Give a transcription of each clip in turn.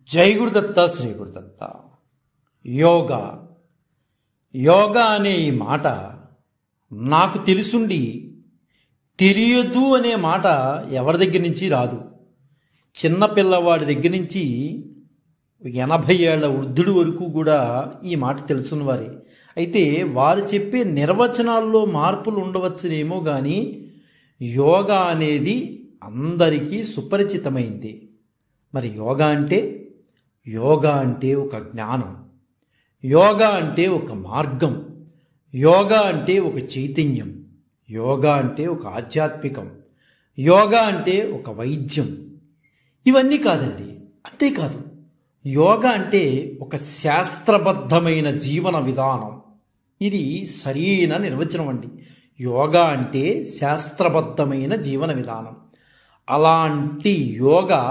జై గురుదత్త శ్రీ గురుదత్త. యోగా యోగా అనే ఈ మాట నాకు తెలుసుండి తెలియదు అనే మాట ఎవరి దగ్గర నుంచి రాదు. చిన్నపిల్లవాడి దగ్గర నుంచి 80 ఏళ్ల వృద్ధుడి వరకు కూడా ఈ మాట తెలుసున్న వారే. అయితే వారు చెప్పే నిర్వచనాల్లో మార్పులు ఉండవచ్చునేమో కానీ యోగా అనేది అందరికీ సుపరిచితమైంది. మరి యోగా అంటే ఒక జ్ఞానం, యోగా అంటే ఒక మార్గం, యోగా అంటే ఒక చైతన్యం, యోగా అంటే ఒక ఆధ్యాత్మికం, యోగా అంటే ఒక వైద్యం. ఇవన్నీ కాదండి. అంతేకాదు, యోగా అంటే ఒక శాస్త్రబద్ధమైన జీవన విధానం. ఇది సరైన నిర్వచనం అండి. యోగా అంటే శాస్త్రబద్ధమైన జీవన విధానం. అలాంటి యోగా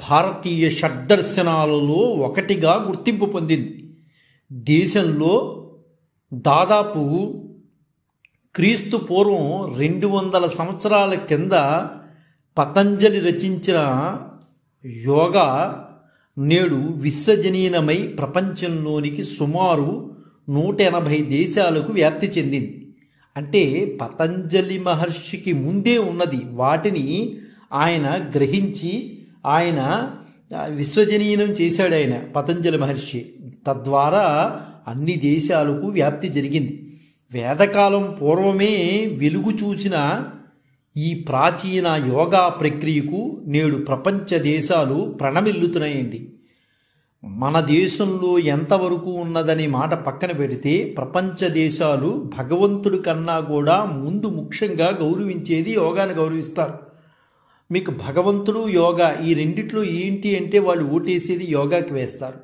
భారతీయ షడ్దర్శనాలలో ఒకటిగా గుర్తింపు పొందింది. దేశంలో దాదాపు క్రీస్తు పూర్వం 200 సంవత్సరాల కింద పతంజలి రచించిన యోగా నేడు విశ్వజనీనమై ప్రపంచంలోనికి సుమారు 180 దేశాలకు వ్యాప్తి చెందింది. అంటే పతంజలి మహర్షికి ముందే ఉన్నది. వాటిని ఆయన గ్రహించి ఆయన విశ్వజనీనం చేశాడు. ఆయన పతంజలి మహర్షి తద్వారా అన్ని దేశాలకు వ్యాప్తి జరిగింది. వేదకాలం పూర్వమే వెలుగు చూసిన ఈ ప్రాచీన యోగా ప్రక్రియకు నేడు ప్రపంచ దేశాలు ప్రణమిల్లుతున్నాయండి. మన దేశంలో ఎంతవరకు ఉన్నదని మాట పక్కన పెడితే ప్రపంచ దేశాలు భగవంతుడి కన్నా కూడా ముందు ముఖ్యంగా గౌరవించేది యోగాను గౌరవిస్తారు. మీకు భగవంతుడు యోగా ఈ రెండిట్లో ఏంటి అంటే వాళ్ళు ఓటేసేది యోగాకి వేస్తారు.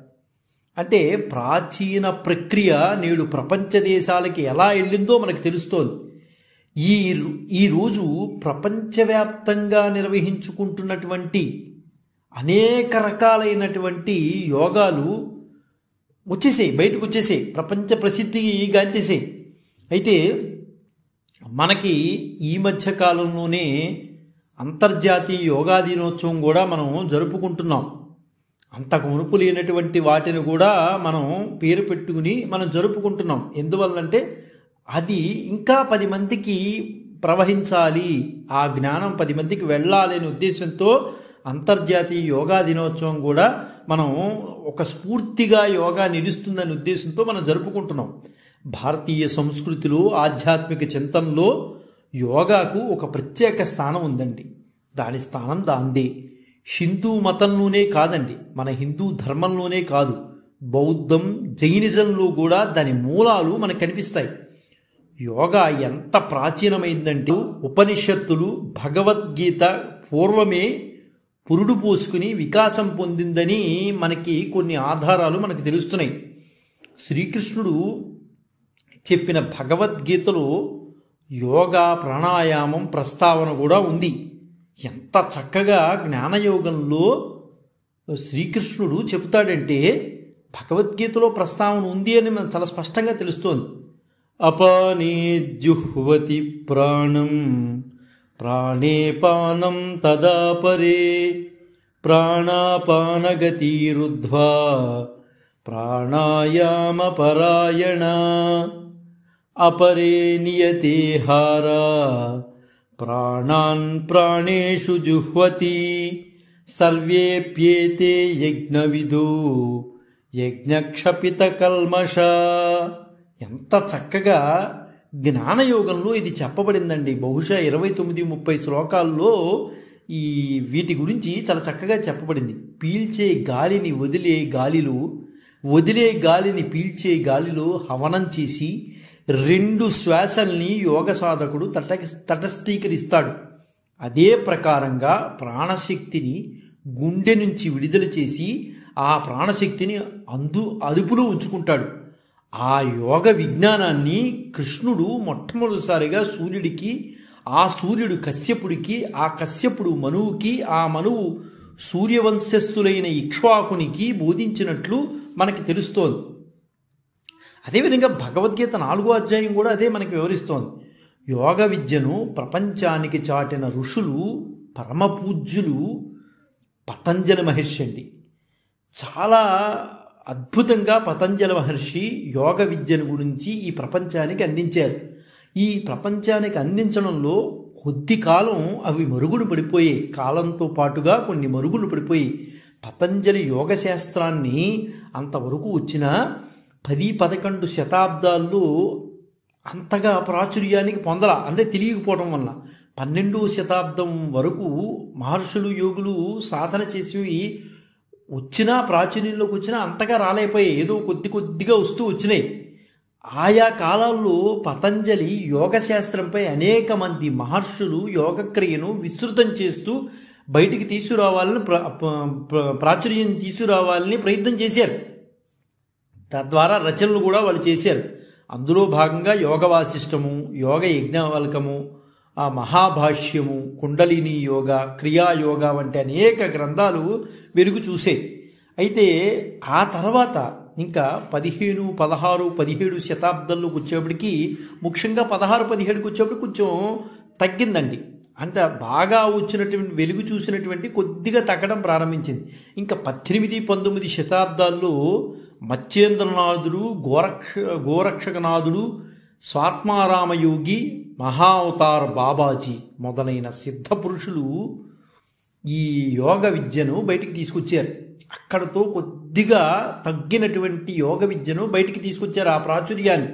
అంటే ప్రాచీన ప్రక్రియ నేడు ప్రపంచ దేశాలకి ఎలా వెళ్ళిందో మనకు తెలుస్తోంది. ఈరోజు ప్రపంచవ్యాప్తంగా నిర్వహించుకుంటున్నటువంటి అనేక రకాలైనటువంటి యోగాలు బయటకు వచ్చేసాయి, ప్రపంచ ప్రసిద్ధికి గాంచేసాయి. అయితే మనకి ఈ మధ్య కాలంలోనే అంతర్జాతీయ యోగా దినోత్సవం కూడా మనం జరుపుకుంటున్నాం. అంతకు మునుపు లేనటువంటి వాటిని కూడా మనం పేరు పెట్టుకుని మనం జరుపుకుంటున్నాం. ఎందువల్లంటే అది ఇంకా 10 మందికి ప్రవహించాలి, ఆ జ్ఞానం 10 మందికి వెళ్ళాలి అనే ఉద్దేశంతో అంతర్జాతీయ యోగా దినోత్సవం కూడా మనం ఒక స్ఫూర్తిగా యోగా నిలుస్తుందనే ఉద్దేశంతో మనం జరుపుకుంటున్నాం. భారతీయ సంస్కృతిలో ఆధ్యాత్మిక చింతనలో యోగాకు ఒక ప్రత్యేక స్థానం ఉందండి. దాని స్థానం దాందే. హిందూ మతంలోనే కాదండి, మన హిందూ ధర్మంలోనే కాదు, బౌద్ధం జైనిజంలో కూడా దాని మూలాలు మనకు కనిపిస్తాయి. యోగా ఎంత ప్రాచీనమైందంటే ఉపనిషత్తులు భగవద్గీత పూర్వమే పురుడు పోసుకుని వికాసం పొందిందని మనకి కొన్ని ఆధారాలు మనకు తెలుస్తున్నాయి. శ్రీకృష్ణుడు చెప్పిన భగవద్గీతలో యోగా ప్రాణాయామం ప్రస్తావన కూడా ఉంది. ఎంత చక్కగా జ్ఞానయోగంలో శ్రీకృష్ణుడు చెబుతాడంటే భగవద్గీతలో ప్రస్తావన ఉంది అని మనకు చాలా స్పష్టంగా తెలుస్తోంది. అపానే జుహ్వతి ప్రాణం ప్రాణే పానం తదాపరే ప్రాణాపానగతిరుద్ధ్వా ప్రాణాయామ పరాయణ అపరే నియతేహారా ప్రాణాన్ ప్రాణేషు జుహ్వతి సర్వేప్యేతే యజ్ఞవిదో యజ్ఞక్షపిత కల్మష. ఎంత చక్కగా జ్ఞానయోగంలో ఇది చెప్పబడిందండి. బహుశా 29-30 శ్లోకాల్లో ఈ వీటి గురించి చాలా చక్కగా చెప్పబడింది. పీల్చే గాలిని వదిలే గాలిని పీల్చే గాలిలో హవనం చేసి 2 శ్వాసల్ని యోగ సాధకుడు తటస్థీకరిస్తాడు. అదే ప్రకారంగా ప్రాణశక్తిని గుండె నుంచి విడుదల చేసి ఆ ప్రాణశక్తిని అదుపులో ఉంచుకుంటాడు. ఆ యోగ విజ్ఞానాన్ని కృష్ణుడు మొట్టమొదటిసారిగా సూర్యుడికి, ఆ సూర్యుడు కశ్యపుడికి, ఆ కశ్యపుడు మనువుకి, ఆ మనువు సూర్యవంశస్థులైన ఇక్ష్వాకునికి బోధించినట్లు మనకి తెలుస్తోంది. అదేవిధంగా భగవద్గీత 4వ అధ్యాయం కూడా అదే మనకి వివరిస్తోంది. యోగ విద్యను ప్రపంచానికి చాటిన ఋషులు పరమపూజ్యులు పతంజలి మహర్షి అండి. చాలా అద్భుతంగా పతంజలి మహర్షి యోగ విద్యను గురించి ఈ ప్రపంచానికి అందించారు. ఈ ప్రపంచానికి అందించడంలో కొద్ది కాలం అవి మరుగున పడిపోయాయి. కాలంతో పాటుగా కొన్ని మరుగున పడిపోయి పతంజలి యోగ శాస్త్రాన్ని అంతవరకు వచ్చిన 10-11 శతాబ్దాల్లో అంతగా ప్రాచుర్యానికి పొందల, అంటే తెలియకపోవడం వల్ల 12వ శతాబ్దం వరకు మహర్షులు యోగులు సాధన చేసేవి వచ్చినా, ప్రాచుర్యంలోకి వచ్చినా అంతగా రాలేకపోయాయి. ఏదో కొద్దిగా వస్తూ వచ్చినాయి. ఆయా కాలాల్లో పతంజలి యోగశాస్త్రంపై అనేక మంది మహర్షులు యోగక్రియను విస్తృతం చేస్తూ బయటికి తీసుకురావాలని ప్రాచుర్యం తీసుకురావాలని ప్రయత్నం చేశారు. తద్వారా రచనలు కూడా వాళ్ళు చేశారు. అందులో భాగంగా యోగ వాసిష్టము, యోగ యజ్ఞవల్కము, ఆ మహాభాష్యము, కుండలిని యోగ, క్రియాయోగ వంటి అనేక గ్రంథాలు వెలుగు చూసాయి. అయితే ఆ తర్వాత ఇంకా 15, 16, 17 శతాబ్దంలోకి వచ్చేప్పటికి, ముఖ్యంగా 16, 17కి వచ్చేప్పటికి కొంచెం తగ్గిందండి. అంటే బాగా వచ్చినటువంటి వెలుగు చూసినటువంటి కొద్దిగా తగ్గడం ప్రారంభించింది. ఇంకా 18, 19 శతాబ్దాల్లో మచ్చేంద్రనాథుడు, గోరక్షకనాథుడు, స్వాత్మారామయోగి, మహావతార్ బాబాజీ మొదలైన సిద్ధ పురుషులు ఈ యోగ విద్యను బయటికి తీసుకొచ్చారు. అక్కడతో కొద్దిగా తగ్గినటువంటి యోగ విద్యను బయటికి తీసుకొచ్చారు, ఆ ప్రాచుర్యాన్ని.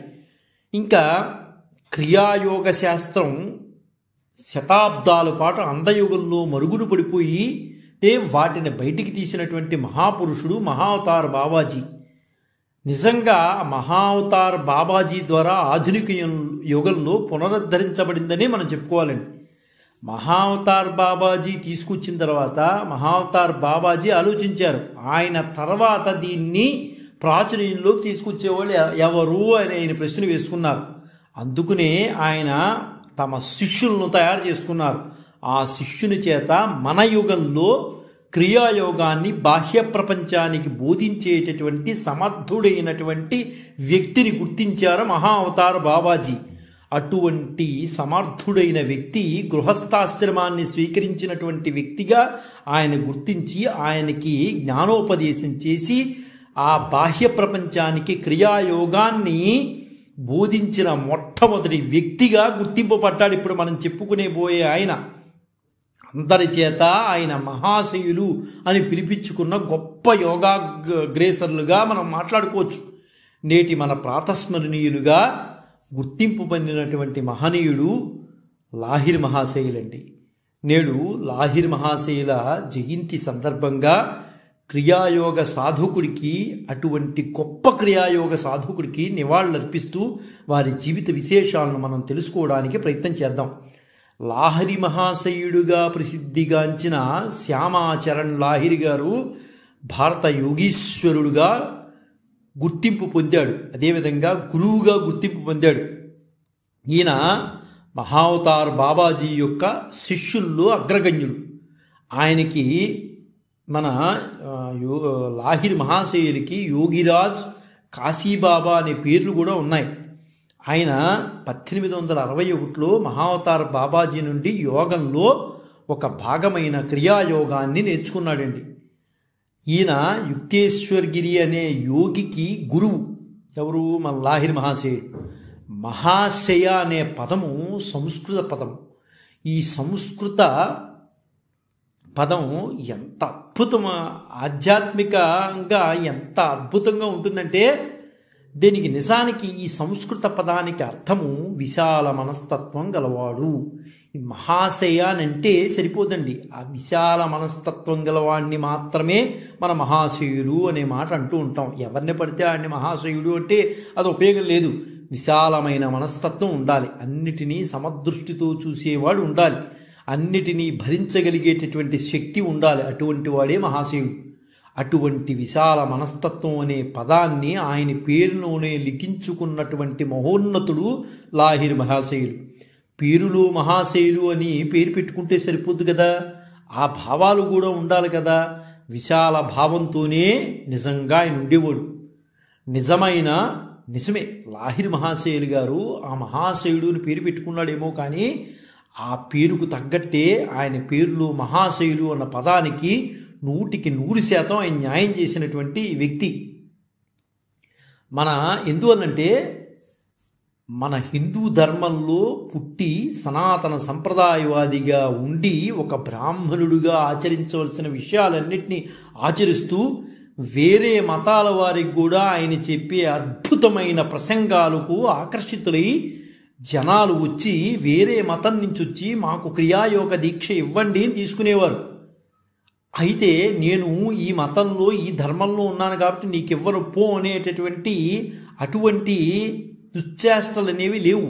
ఇంకా క్రియాయోగ శాస్త్రం శతాబ్దాల పాటు అందయుగంలో మరుగున పడిపోయి వాటిని బయటికి తీసినటువంటి మహాపురుషుడు మహావతార్ బాబాజీ. నిజంగా మహావతార్ బాబాజీ ద్వారా ఆధునిక యుగంలో పునరుద్ధరించబడిందని మనం చెప్పుకోవాలండి. మహావతార్ బాబాజీ తీసుకొచ్చిన తర్వాత మహావతార్ బాబాజీ ఆలోచించారు, ఆయన తర్వాత దీన్ని ప్రాచుర్యంలోకి తీసుకొచ్చేవాళ్ళు ఎవరు అని ఆయన ప్రశ్న వేసుకున్నారు. అందుకనే ఆయన తమ శిష్యులను తయారు చేసుకున్నారు. ఆ శిష్యుని చేత మన యుగంలో క్రియాయోగాన్ని బాహ్య ప్రపంచానికి బోధించేటటువంటి సమర్థుడైనటువంటి వ్యక్తిని గుర్తించారు మహావతార్ బాబాజీ. అటువంటి సమర్థుడైన వ్యక్తి గృహస్థాశ్రమాన్ని స్వీకరించినటువంటి వ్యక్తిగా ఆయన గుర్తించి ఆయనకి జ్ఞానోపదేశం చేసి ఆ బాహ్య ప్రపంచానికి క్రియాయోగాన్ని బోధించిన మొట్టమొదటి వ్యక్తిగా గుర్తింపబడ్డాడు. ఇప్పుడు మనం చెప్పుకునే ఆయన అందరి చేత ఆయన మహాశయులు అని పిలిపించుకున్న గొప్ప యోగాగ్రేసర్లుగా మనం మాట్లాడుకోవచ్చు. నేటి మన ప్రాతస్మరణీయులుగా గుర్తింపు పొందినటువంటి మహనీయుడు లాహిరి మహాశయులండి. నేడు లాహిరి మహాశయుల జయంతి సందర్భంగా క్రియాయోగ సాధకుడికి, అటువంటి గొప్ప క్రియాయోగ సాధకుడికి నివాళులర్పిస్తూ వారి జీవిత విశేషాలను మనం తెలుసుకోవడానికి ప్రయత్నం చేద్దాం. లాహిరి మహాశయుడుగా ప్రసిద్ధిగాంచిన శ్యామాచరణ్ లాహిరి గారు భారత యోగీశ్వరుడుగా గుర్తింపు పొందాడు. అదేవిధంగా గురువుగా గుర్తింపు పొందాడు. ఈయన మహావతార్ బాబాజీ యొక్క శిష్యుల్లో అగ్రగణ్యుడు. ఆయనకి మన లాహిరి మహాశయులకి యోగిరాజ్, కాశీబాబా అనే పేర్లు కూడా ఉన్నాయి. ఆయన 1861లో మహావతార్ బాబాజీ నుండి యోగంలో ఒక భాగమైన క్రియాయోగాన్ని నేర్చుకున్నాడండి. ఈయన యుక్తేశ్వర్గిరి అనే యోగికి గురువు. ఎవరు? మన లాహిరి మహాశయుడు. మహాశయ అనే పదము సంస్కృత పదం. ఈ సంస్కృత పదం ఎంత ఆధ్యాత్మికంగా ఎంత అద్భుతంగా ఉంటుందంటే, దీనికి నిజానికి ఈ సంస్కృత పదానికి అర్థము విశాల మనస్తత్వం గలవాడు. ఈ మహాశయ అంటే సరిపోదండి, ఆ విశాల మనస్తత్వం గలవాడిని మాత్రమే మన మహాశయుడు అనే మాట అంటూ ఉంటాం. ఎవరిని పడితే ఆయన్ని మహాశయుడు అంటే అది ఉపయోగం లేదు. విశాలమైన మనస్తత్వం ఉండాలి, అన్నిటినీ సమదృష్టితో చూసేవాడు ఉండాలి, అన్నిటినీ భరించగలిగేటటువంటి శక్తి ఉండాలి. అటువంటి వాడే మహాశయుడు. అటువంటి విశాల మనస్తత్వం అనే పదాన్ని ఆయన పేరులోనే లిఖించుకున్నటువంటి మహోన్నతుడు లాహిరి మహాశయులు. పేరులో మహాశయులు అని పేరు పెట్టుకుంటే సరిపోద్దు కదా, ఆ భావాలు కూడా ఉండాలి కదా. విశాల భావంతోనే నిజంగా ఆయన ఉండేవాడు. నిజమే లాహిరి మహాశయులు గారు ఆ మహాశయుడు అని పేరు పెట్టుకున్నాడేమో, కానీ ఆ పేరుకు తగ్గట్టే ఆయన పేరులో మహాశయులు అన్న పదానికి 100% ఆయన న్యాయం చేసినటువంటి వ్యక్తి. ఎందువల్లంటే మన హిందూ ధర్మంలో పుట్టి సనాతన సంప్రదాయవాదిగా ఉండి ఒక బ్రాహ్మణుడుగా ఆచరించవలసిన విషయాలన్నింటినీ ఆచరిస్తూ వేరే మతాల వారికి కూడా ఆయన చెప్పే అద్భుతమైన ప్రసంగాలకు ఆకర్షితులై జనాలు వచ్చి వేరే మతం నుంచి వచ్చి మాకు క్రియాయోగ దీక్ష ఇవ్వండి అని తీసుకునేవారు. అయితే నేను ఈ మతంలో ఈ ధర్మంలో ఉన్నాను కాబట్టి నీకు ఇవ్వను పో అనేటటువంటి అటువంటి దుశ్చేష్టలు అనేవి లేవు.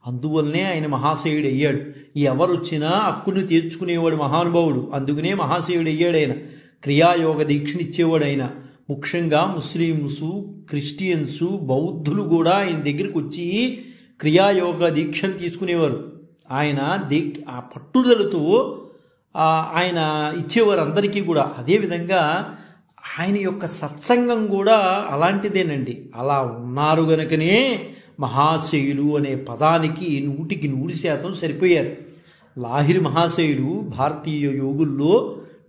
అందువల్లనే ఆయన మహాశయుడు అయ్యాడు. ఎవరు వచ్చినా హక్కును తీర్చుకునేవాడు మహానుభావుడు. అందుకనే మహాశయుడు అయ్యాడు. ఆయన క్రియాయోగ దీక్షను ఇచ్చేవాడు. ఆయన ముఖ్యంగా ముస్లిమ్సు, క్రిస్టియన్సు, బౌద్ధులు కూడా ఆయన దగ్గరికి వచ్చి క్రియాయోగ దీక్షను తీసుకునేవారు. ఆయన ఆ పట్టుదలతో ఆయన ఇచ్చేవారు అందరికీ కూడా. అదేవిధంగా ఆయన యొక్క సత్సంగం కూడా అలాంటిదేనండి. అలా ఉన్నారు గనుకనే మహాశయులు అనే పదానికి 100% సరిపోయారు. లాహిరి మహాశయులు భారతీయ యోగుల్లో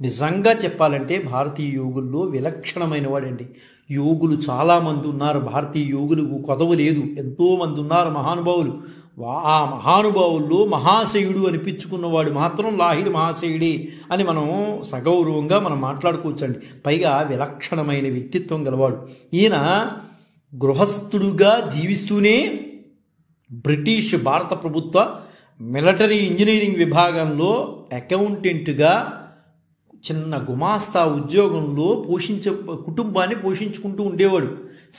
నిజంగా చెప్పాలంటే భారతీయ యోగుల్లో విలక్షణమైన వాడండి. యోగులు చాలామంది ఉన్నారు. భారతీయ యోగులకు కొదవ లేదు. ఎంతోమంది ఉన్నారు మహానుభావులు. ఆ మహానుభావుల్లో మహాశయుడు అనిపించుకున్నవాడు మాత్రం లాహిరి మహాశయుడే అని మనం సగౌరవంగా మనం మాట్లాడుకోవచ్చండి. పైగా విలక్షణమైన వ్యక్తిత్వం గలవాడు. ఈయన గృహస్థుడుగా జీవిస్తూనే బ్రిటిష్ భారత ప్రభుత్వ మిలిటరీ ఇంజనీరింగ్ విభాగంలో అకౌంటెంట్గా చిన్న గుమాస్తా ఉద్యోగంలో కుటుంబాన్ని పోషించుకుంటూ ఉండేవాడు.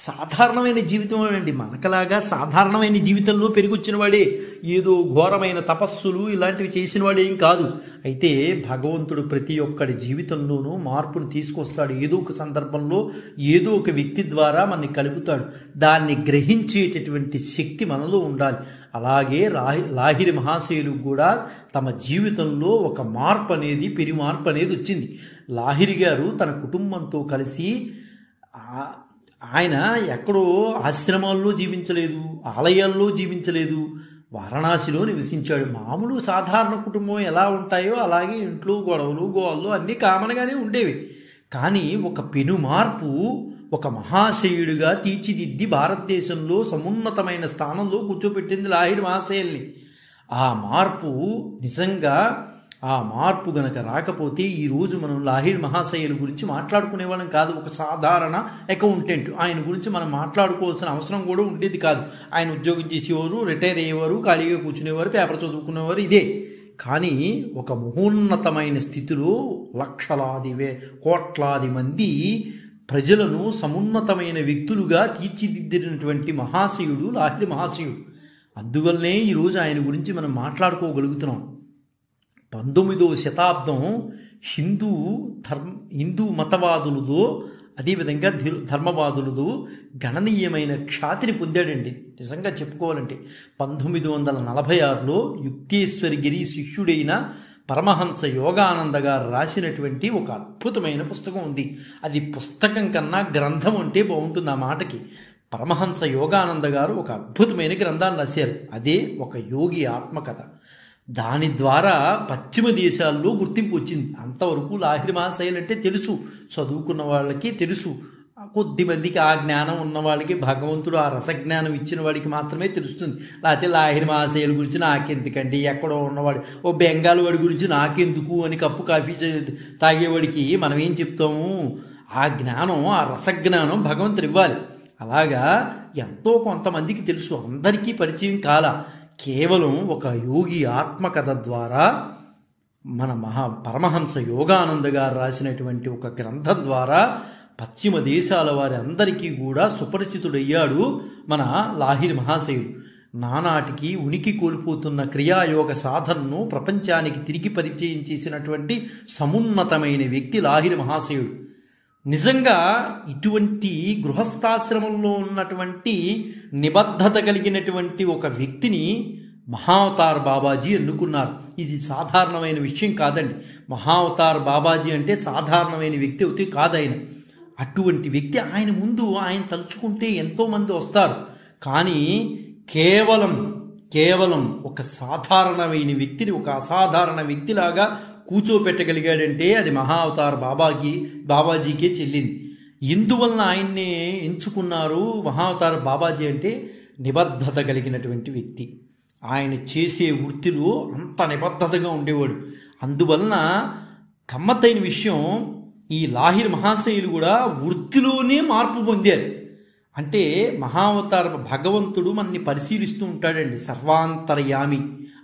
సాధారణమైన జీవితం అండి. మనకలాగా సాధారణమైన జీవితంలో పెరిగొచ్చిన వాడే. ఏదో ఘోరమైన తపస్సులు ఇలాంటివి చేసిన వాడు ఏం కాదు. అయితే భగవంతుడు ప్రతి ఒక్కడి జీవితంలోనూ మార్పును తీసుకొస్తాడు. ఏదో ఒక సందర్భంలో ఏదో ఒక వ్యక్తి ద్వారా మనని కలుపుతాడు. దాన్ని గ్రహించేటటువంటి శక్తి మనలో ఉండాలి. అలాగే లాహిరి మహాశయులు కూడా తమ జీవితంలో ఒక మార్పు అనేది పెను మార్పు అనేది వచ్చింది. లాహిరి గారు తన కుటుంబంతో కలిసి ఆయన ఎక్కడో ఆశ్రమాల్లో జీవించలేదు, ఆలయాల్లో జీవించలేదు, వారణాసిలో నివసించాడు. మామూలు సాధారణ కుటుంబం ఎలా ఉంటాయో అలాగే ఇంట్లో గొడవలు గోళ్ళు అన్నీ కామన్గానే ఉండేవి. కానీ ఒక పెను మార్పు ఒక మహాశయుడిగా తీర్చిదిద్ది భారతదేశంలో సమున్నతమైన స్థానంలో కూర్చోబెట్టింది లాహిరి మహాశయుల్ని. ఆ మార్పు నిజంగా ఆ మార్పు గనక రాకపోతే ఈరోజు మనం లాహిరి మహాశయుల గురించి మాట్లాడుకునే వాళ్ళం కాదు. ఒక సాధారణ అకౌంటెంట్ ఆయన గురించి మనం మాట్లాడుకోవాల్సిన అవసరం కూడా ఉండేది కాదు. ఆయన ఉద్యోగం చేసేవారు, రిటైర్ అయ్యేవారు, ఖాళీగా కూర్చునేవారు, పేపర్ చదువుకునేవారు, ఇదే. కానీ ఒక మహోన్నతమైన స్థితిలో కోట్లాది మంది ప్రజలను సమున్నతమైన వ్యక్తులుగా తీర్చిదిద్దినటువంటి మహాశయుడు లాహిరి మహాశయుడు. అందువల్లనే ఈరోజు ఆయన గురించి మనం మాట్లాడుకోగలుగుతున్నాం. 19వ శతాబ్దం హిందూ మతవాదులతో అదేవిధంగా ధర్మవాదులతో గణనీయమైన ఖ్యాతిని పొందాడండి. నిజంగా చెప్పుకోవాలంటే 1946లో యుక్తేశ్వరగిరి శిష్యుడైన పరమహంస యోగానంద గారు రాసినటువంటి ఒక అద్భుతమైన పుస్తకం ఉంది. అది పుస్తకం కన్నా గ్రంథం అంటే బాగుంటుంది ఆ మాటకి. పరమహంస యోగానంద గారు ఒక అద్భుతమైన గ్రంథాన్ని రాశారు. అదే ఒక యోగి ఆత్మకథ. దాని ద్వారా పశ్చిమ దేశాల్లో గుర్తింపు వచ్చింది. అంతవరకు లాహిరి మహాశయులు అంటే తెలుసు, చదువుకున్న వాళ్ళకి తెలుసు, కొద్ది మందికి ఆ జ్ఞానం ఉన్న వాళ్ళకి, భగవంతుడు ఆ రసజ్ఞానం ఇచ్చిన వాడికి మాత్రమే తెలుస్తుంది. లేకపోతే లాహిరి మహాశయుల గురించి నాకెందుకండి, ఎక్కడో ఉన్నవాడు ఓ బెంగాల్ వాడి గురించి నాకెందుకు అని కప్పు కాఫీ తాగేవాడికి మనం ఏం చెప్తాము? ఆ జ్ఞానం, ఆ రసజ్ఞానం భగవంతుడు ఇవ్వాలి. అలాగా ఎంతో కొంతమందికి తెలుసు, అందరికీ పరిచయం కాల. కేవలం ఒక యోగి ఆత్మకథ ద్వారా మన పరమహంస యోగానంద గారు రాసినటువంటి ఒక గ్రంథం ద్వారా పశ్చిమ దేశాల వారి అందరికీ కూడా సుపరిచితుడయ్యాడు మన లాహిరి మహాశయుడు. నానాటికి ఉనికి కోల్పోతున్న క్రియాయోగ సాధనను ప్రపంచానికి తిరిగి పరిచయం చేసినటువంటి సమున్నతమైన వ్యక్తి లాహిరి మహాశయుడు. నిజంగా ఇటువంటి గృహస్థాశ్రమంలో ఉన్నటువంటి నిబద్ధత కలిగినటువంటి ఒక వ్యక్తిని మహావతార్ బాబాజీ ఎన్నుకున్నారు. ఇది సాధారణమైన విషయం కాదండి. మహావతార్ బాబాజీ అంటే సాధారణమైన వ్యక్తి అవుతే కాదు ఆయన. అటువంటి వ్యక్తి ఆయన ముందు ఆయన తలుచుకుంటే ఎంతోమంది వస్తారు. కానీ కేవలం ఒక సాధారణమైన వ్యక్తిని ఒక అసాధారణ వ్యక్తిలాగా కూర్చోపెట్టగలిగాడంటే అది మహా అవతార్ బాబాజీకే చెల్లింది. ఎందువలన ఆయన్ని ఎంచుకున్నారు మహా అవతార్ బాబాజీ అంటే నిబద్ధత కలిగినటువంటి వ్యక్తి. ఆయన చేసే వృత్తిలో అంత నిబద్ధతగా ఉండేవాడు. అందువలన గమ్మత్తైన విషయం, ఈ లాహిర్ మహాశయులు కూడా వృత్తిలోనే మార్పు పొందారు. అంటే మహావతార భగవంతుడు మనని పరిశీలిస్తూ ఉంటాడండి, సర్వాంతర్యామి.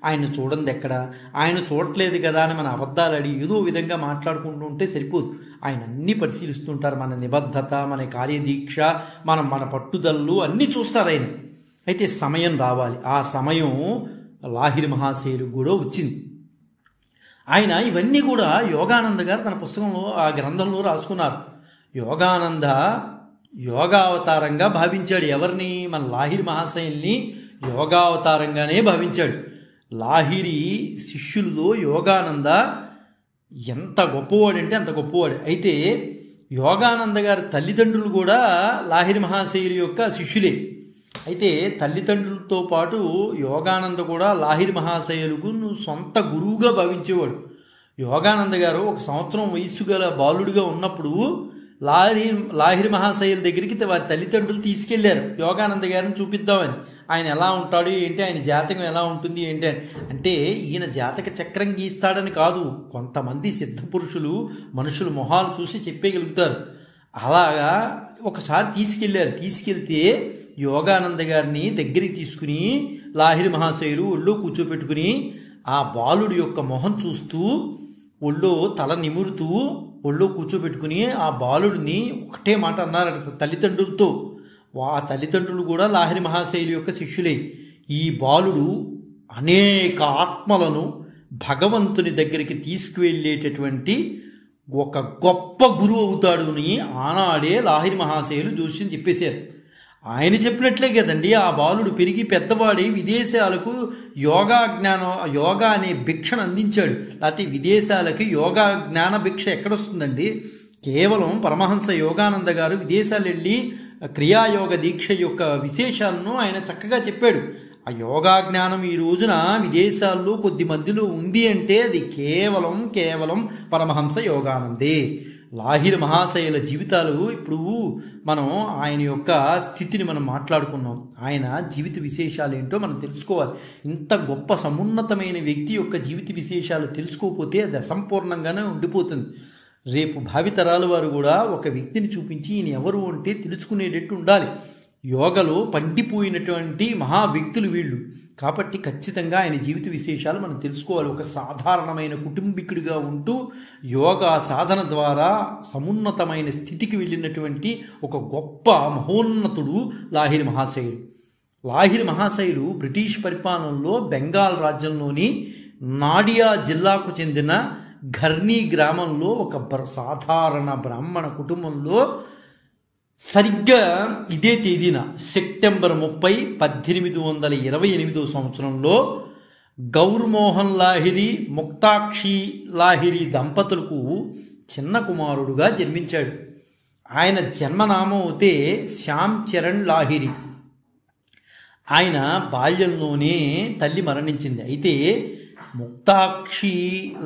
ఆయన చూడండి ఎక్కడ, ఆయన చూడట్లేదు కదా అని మన అబద్ధాలు అడి ఏదో విధంగా మాట్లాడుకుంటూ ఉంటే సరిపోదు. ఆయన అన్నీ పరిశీలిస్తుంటారు. మన నిబద్ధత, మన కార్యదీక్ష, మన పట్టుదలలు అన్నీ చూస్తారు ఆయన. అయితే సమయం రావాలి. ఆ సమయం లాహిర్ మహాశయులకు కూడా వచ్చింది. ఆయన ఇవన్నీ కూడా యోగానంద గారు తన పుస్తకంలో, ఆ గ్రంథంలో రాసుకున్నారు. యోగానంద యోగావతారంగా భావించాడు. ఎవరిని? మన లాహిరి మహాశయుల్ని యోగావతారంగానే భావించాడు. లాహిరి శిష్యుల్లో యోగానంద ఎంత గొప్పవాడంటే అంత గొప్పవాడు. అయితే యోగానంద గారి తల్లిదండ్రులు కూడా లాహిరి మహాశయుల యొక్క శిష్యులే. అయితే తల్లిదండ్రులతో పాటు యోగానంద కూడా లాహిరి మహాశయులకు సొంత గురువుగా భావించేవాడు. యోగానంద గారు 1 సంవత్సరం వయస్సు గల బాలుడిగా ఉన్నప్పుడు లాహిరి మహాశయుల దగ్గరికి వారి తల్లిదండ్రులు తీసుకెళ్లారు, యోగానంద గారిని చూపిద్దామని. ఆయన ఎలా ఉంటాడు ఏంటి, ఆయన జాతకం ఎలా ఉంటుంది ఏంటి అంటే, ఈయన జాతక చక్రం గీస్తాడని కాదు, కొంతమంది సిద్ధపురుషులు మనుషుల మొహాలు చూసి చెప్పేయగలుగుతారు. అలాగా ఒకసారి తీసుకెళ్తే యోగానంద గారిని దగ్గరికి తీసుకుని లాహిరి మహాశయులు ఒళ్ళో కూర్చోపెట్టుకుని ఆ బాలుడి యొక్క మొహం చూస్తూ ఒళ్ళో తల నిమురుతూ ఒళ్ళో కూర్చోబెట్టుకుని ఆ బాలుడిని ఒకటే మాట అన్నారట తల్లిదండ్రులతో. ఆ తల్లిదండ్రులు కూడా లాహిరి మహాశయులు యొక్క శిష్యులే. ఈ బాలుడు అనేక ఆత్మలను భగవంతుని దగ్గరికి తీసుకువెళ్ళేటటువంటి ఒక గొప్ప గురువు అవుతాడు అని ఆనాడే లాహిరి మహాశయులు జోస్యం చెప్పేశారు. ఆయన చెప్పినట్లే కదండి, ఆ బాలుడు పెరిగి పెద్దవాడి విదేశాలకు యోగా అనే భిక్షను అందించాడు. లేకపోతే విదేశాలకి యోగా జ్ఞాన భిక్ష ఎక్కడొస్తుందండి? కేవలం పరమహంస యోగానంద గారు విదేశాలు వెళ్ళి క్రియాయోగ దీక్ష యొక్క విశేషాలను ఆయన చక్కగా చెప్పాడు. ఆ యోగా జ్ఞానం ఈ రోజున విదేశాల్లో కొద్ది మందిలో ఉంది అంటే అది కేవలం పరమహంస యోగానందే. లాహిరి మహాశయుల జీవితాలు ఇప్పుడు మనం ఆయన యొక్క స్థితిని మనం మాట్లాడుకున్నాం. ఆయన జీవిత విశేషాలు ఏంటో మనం తెలుసుకోవాలి. ఇంత గొప్ప సమున్నతమైన వ్యక్తి యొక్క జీవిత విశేషాలు తెలుసుకోకపోతే అది అసంపూర్ణంగానే ఉండిపోతుంది. రేపు భావితరాల వారు కూడా ఒక వ్యక్తిని చూపించి ఈయన ఎవరు అంటే తెలుసుకునేటట్టు ఉండాలి. యోగలో పండిపోయినటువంటి మహా వ్యక్తులు వీళ్ళు. కాబట్టి ఖచ్చితంగా ఆయన జీవిత విశేషాలు మనం తెలుసుకోవాలి. ఒక సాధారణమైన కుటుంబీకుడిగా ఉంటూ యోగా సాధన ద్వారా సమున్నతమైన స్థితికి వెళ్ళినటువంటి ఒక గొప్ప మహోన్నతుడు లాహిరి మహాశయులు. లాహిరి మహాశయులు బ్రిటిష్ పరిపాలనలో బెంగాల్ రాజ్యంలోని నాడియా జిల్లాకు చెందిన ఘర్నీ గ్రామంలో ఒక సాధారణ బ్రాహ్మణ కుటుంబంలో సరిగ్గా ఇదే తేదీన సెప్టెంబర్ 30, 1828 సంవత్సరంలో గౌర్మోహన్ లాహిరి, ముక్తాక్షి లాహిరి దంపతులకు చిన్న కుమారుడుగా జన్మించాడు. ఆయన జన్మనామం అయితే శ్యామ్ చరణ్ లాహిరి. ఆయన బాల్యంలోనే తల్లి మరణించింది. అయితే ముక్తాక్షి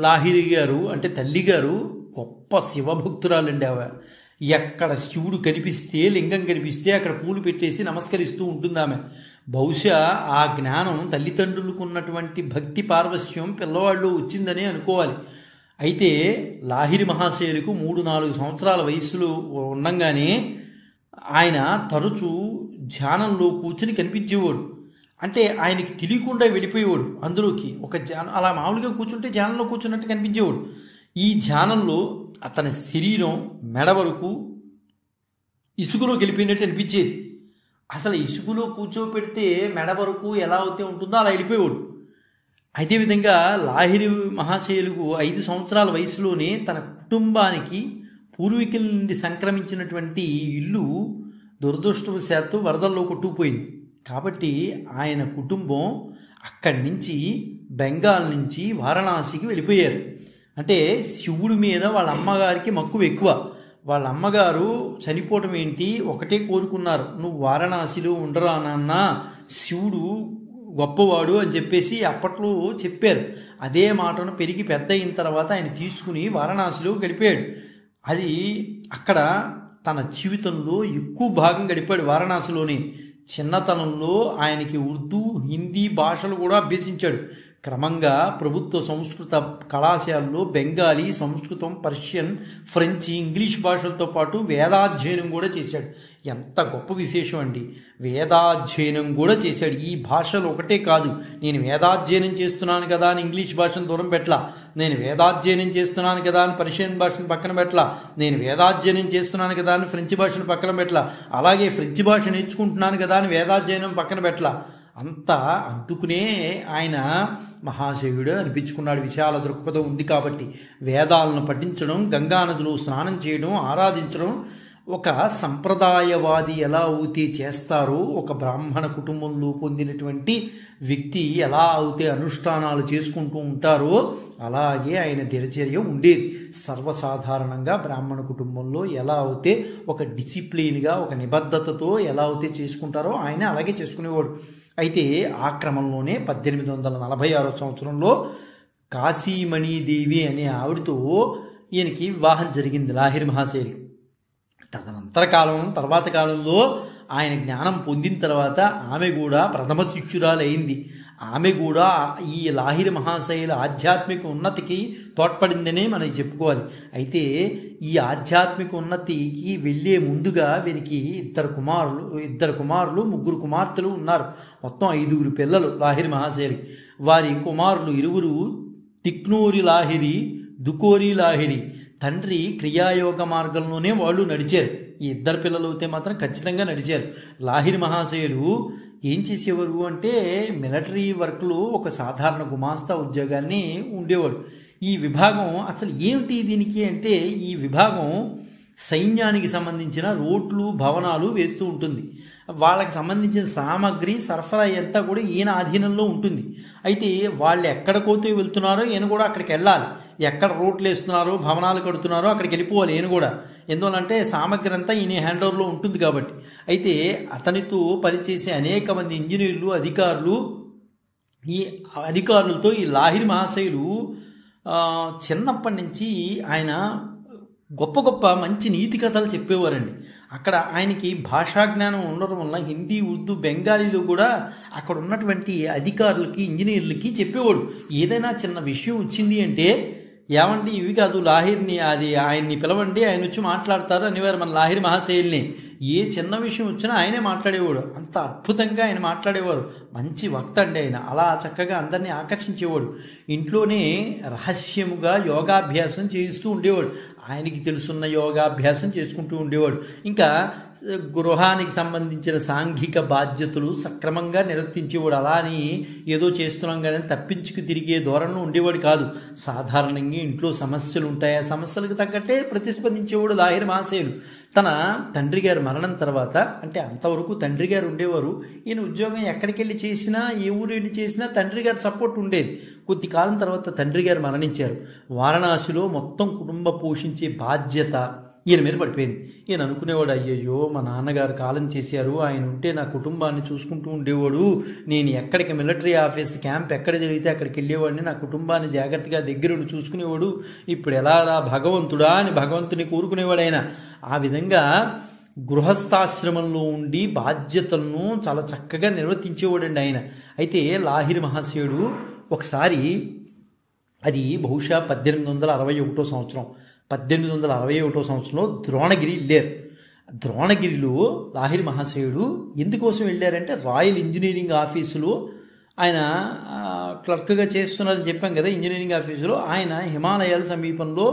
లాహిరి గారు అంటే తల్లిగారు గొప్ప శివభక్తురాలండి. ఎక్కడ శివుడు కనిపిస్తే, లింగం కనిపిస్తే అక్కడ పూలు పెట్టేసి నమస్కరిస్తూ ఉంటుంది ఆమె. బహుశా ఆ జ్ఞానం తల్లిదండ్రులకు ఉన్నటువంటి భక్తి పార్వశ్యం పిల్లవాళ్ళు వచ్చిందనే అనుకోవాలి. అయితే లాహిరి మహాశయులకు 3-4 సంవత్సరాల వయసులో ఉండంగానే ఆయన తరచూ ధ్యానంలో కూర్చుని కనిపించేవాడు. అంటే ఆయనకి తెలియకుండా వెళ్ళిపోయేవాడు అందులోకి. ఒక ధ్యానం అలా మామూలుగా కూర్చుంటే ధ్యానంలో కూర్చున్నట్టు కనిపించేవాడు. ఈ ధ్యానంలో అతని శరీరం మెడ వరకు ఇసుకలో వెళ్ళిపోయినట్టు అనిపించేది. అసలు ఇసుకలో కూర్చోపెడితే మెడ వరకు ఎలా అయితే ఉంటుందో అలా వెళ్ళిపోయేవాడు. అదేవిధంగా లాహిరి మహాశయులకు 5 సంవత్సరాల వయసులోనే తన కుటుంబానికి పూర్వీకుల నుండి సంక్రమించినటువంటి ఇల్లు దురదృష్టవశాత్తు వరదల్లో కొట్టుకుపోయింది. కాబట్టి ఆయన కుటుంబం అక్కడి నుంచి బెంగాల్ నుంచి వారణాసికి వెళ్ళిపోయారు. అంటే శివుడి మీద వాళ్ళ అమ్మగారికి మక్కువ ఎక్కువ. వాళ్ళ అమ్మగారు చనిపోవటం ఏంటి, ఒకటే కోరుకున్నారు, నువ్వు వారణాసిలో ఉండరా నాన్న, శివుడు గొప్పవాడు అని చెప్పేసి అప్పట్లో చెప్పారు. అదే మాటను పెరిగి పెద్ద అయిన తర్వాత ఆయన తీసుకుని వారణాసిలో గడిపాడు. అది అక్కడ తన జీవితంలో ఎక్కువ భాగం గడిపాడు వారణాసిలోనే. చిన్నతనంలో ఆయనకి ఉర్దూ, హిందీ భాషలు కూడా అభ్యసించాడు. క్రమంగా ప్రభుత్వ సంస్కృత కళాశాలలో బెంగాలీ, సంస్కృతం, పర్షియన్, ఫ్రెంచ్, ఇంగ్లీష్ భాషలతో పాటు వేదాధ్యయనం కూడా చేశాడు. ఎంత గొప్ప విశేషం అండి! వేదాధ్యయనం కూడా చేశాడు. ఈ భాషలు ఒకటే కాదు, నేను వేదాధ్యయనం చేస్తున్నాను కదా అని ఇంగ్లీష్ భాషను దూరం పెట్టలా, నేను వేదాధ్యయనం చేస్తున్నాను కదా అని పర్షియన్ భాషను పక్కన పెట్టలా, నేను వేదాధ్యయనం చేస్తున్నాను కదా అని ఫ్రెంచ్ భాషను పక్కన పెట్టలా, అలాగే ఫ్రెంచ్ భాష నేర్చుకుంటున్నాను కదా అని వేదాధ్యయనం పక్కన పెట్టలా. అంతా అందుకునే ఆయన మహాశయుడు అనిపించుకున్నాడు. విశాల దృక్పథం ఉంది కాబట్టి వేదాలను పఠించడం, గంగానదిలో స్నానం చేయడం, ఆరాధించడం ఒక సంప్రదాయవాది ఎలా అవుతే చేస్తారో, ఒక బ్రాహ్మణ కుటుంబంలో పొందినటువంటి వ్యక్తి ఎలా అవుతే అనుష్ఠానాలు చేసుకుంటూ ఉంటారో అలాగే ఆయన దినచర్య ఉండేది. సర్వసాధారణంగా బ్రాహ్మణ కుటుంబంలో ఎలా అవుతే ఒక డిసిప్లిన్గా, ఒక నిబద్ధతతో ఎలా అవుతే చేసుకుంటారో ఆయన అలాగే చేసుకునేవాడు. అయితే ఆ క్రమంలోనే 1846 సంవత్సరంలో కాశీమణీదేవి అనే ఆవిడతో ఈయనకి వివాహం జరిగింది లాహిరి మహాశయుడికి. తదనంతర తర్వాత కాలంలో ఆయన జ్ఞానం పొందిన తర్వాత ఆమె కూడా ప్రథమ శిష్యురాలు అయింది. ఆమె కూడా ఈ లాహిరి మహాశయుల ఆధ్యాత్మిక ఉన్నతికి తోడ్పడిందనే మనం చెప్పుకోవాలి. అయితే ఈ ఆధ్యాత్మిక ఉన్నతికి వెళ్ళే ముందుగా వీరికి ఇద్దరు కుమారులు 3 కుమార్తెలు ఉన్నారు. మొత్తం 5 పిల్లలు లాహిరి మహాశయులకి. వారి కుమారులు ఇరువురు తిక్నూరి లాహిరి, దుకోరి లాహిరి. తండ్రి క్రియాయోగ మార్గంలోనే వాళ్ళు నడిచారు. ఈ 2 పిల్లలు అయితే మాత్రం ఖచ్చితంగా నడిచారు. లాహిరి మహాశయులు ఏం చేసేవారు అంటే మిలిటరీ వర్క్లో ఒక సాధారణ గుమాస్తా ఉద్యోగాన్ని ఉండేవాడు. ఈ విభాగం అసలు ఏమిటి దీనికి అంటే, ఈ విభాగం సైన్యానికి సంబంధించిన రోడ్లు, భవనాలు వేస్తూ ఉంటుంది. వాళ్ళకి సంబంధించిన సామాగ్రి సరఫరా అంతా కూడా ఈయన ఆధీనంలో ఉంటుంది. అయితే వాళ్ళు ఎక్కడికైతే వెళ్తున్నారో ఈయన కూడా అక్కడికి వెళ్ళాలి. ఎక్కడ రోడ్లు వేస్తున్నారో, భవనాలు కడుతున్నారో అక్కడికి వెళ్ళిపోవాలి ఈయన కూడా. ఎందువల్లంటే సామగ్రి అంతా ఈయన హ్యాండ్ ఓవర్లో ఉంటుంది కాబట్టి. అయితే అతనితో పనిచేసే అనేక మంది ఇంజనీర్లు, అధికారులతో ఈ లాహిరి మహాశయులు చిన్నప్పటి నుంచి ఆయన గొప్ప మంచి నీతి కథలు చెప్పేవారండి. అక్కడ ఆయనకి భాషా జ్ఞానం ఉండడం వల్ల హిందీ, ఉర్దూ, బెంగాలీలో కూడా అక్కడ ఉన్నటువంటి అధికారులకి, ఇంజనీర్లకి చెప్పేవాడు. ఏదైనా చిన్న విషయం వచ్చింది అంటే, ఏమంటే ఇవి కాదు, లాహిర్ని ఆయన్ని పిలవండి, ఆయన వచ్చి మాట్లాడతారు అనేవారు మన లాహిరి మహాశయుల్ని. ఏ చిన్న విషయం వచ్చినా ఆయనే మాట్లాడేవాడు. అంత అద్భుతంగా ఆయన మాట్లాడేవారు. మంచి వక్త అండి ఆయన. అలా చక్కగా అందరినీ ఆకర్షించేవాడు. ఇంట్లోనే రహస్యముగా యోగాభ్యాసం చేయిస్తూ ఉండేవాడు. ఆయనకి తెలుసున్న యోగాభ్యాసం చేసుకుంటూ ఉండేవాడు. ఇంకా గృహానికి సంబంధించిన సాంఘిక బాధ్యతలు సక్రమంగా నిర్వర్తించేవాడు. అలా అని ఏదో చేస్తున్నాం కానీ తప్పించుకు తిరిగే ధోరణిలో ఉండేవాడు కాదు. సాధారణంగా ఇంట్లో సమస్యలు ఉంటాయి, ఆ సమస్యలకు తగ్గట్టే ప్రతిస్పందించేవాడు లాహిరి మహాశయులు. తన తండ్రి గారి మరణం తర్వాత, అంటే అంతవరకు తండ్రి గారు ఉండేవారు. ఈయన ఉద్యోగం ఎక్కడికి వెళ్ళి చేసినా, ఏ ఊరు వెళ్ళి చేసినా తండ్రి గారి సపోర్ట్ ఉండేది. కొద్ది కాలం తర్వాత తండ్రి గారు మరణించారు. వారణాసిలో మొత్తం కుటుంబ పోషించే బాధ్యత ఈయన మీద పడిపోయింది. ఈయన అనుకునేవాడు, అయ్యయ్యో మా నాన్నగారు కాలం చేశారు, ఆయన ఉంటే నా కుటుంబాన్ని చూసుకుంటూ ఉండేవాడు, నేను ఎక్కడికి మిలిటరీ ఆఫీస్ క్యాంప్ ఎక్కడ జరిగితే అక్కడికి వెళ్ళేవాడిని, నా కుటుంబాన్ని జాగ్రత్తగా దగ్గరుండి చూసుకునేవాడు, ఇప్పుడు ఎలా రా భగవంతుడా అని భగవంతుని కోరుకునేవాడు ఆయన. ఆ విధంగా గృహస్థాశ్రమంలో ఉండి బాధ్యతలను చాలా చక్కగా నిర్వర్తించేవాడండి ఆయన. అయితే లాహిరి మహాశయుడు ఒకసారి, అది బహుశా 1861 సంవత్సరం, 1861 సంవత్సరంలో ద్రోణగిరి వెళ్ళారు. ద్రోణగిరిలో లాహిరి మహాశయుడు ఎందుకోసం వెళ్ళారంటే, రాయల్ ఇంజనీరింగ్ ఆఫీసులో ఆయన క్లర్క్గా చేస్తున్నారని చెప్పాం కదా. ఇంజనీరింగ్ ఆఫీసులో ఆయన హిమాలయాల సమీపంలో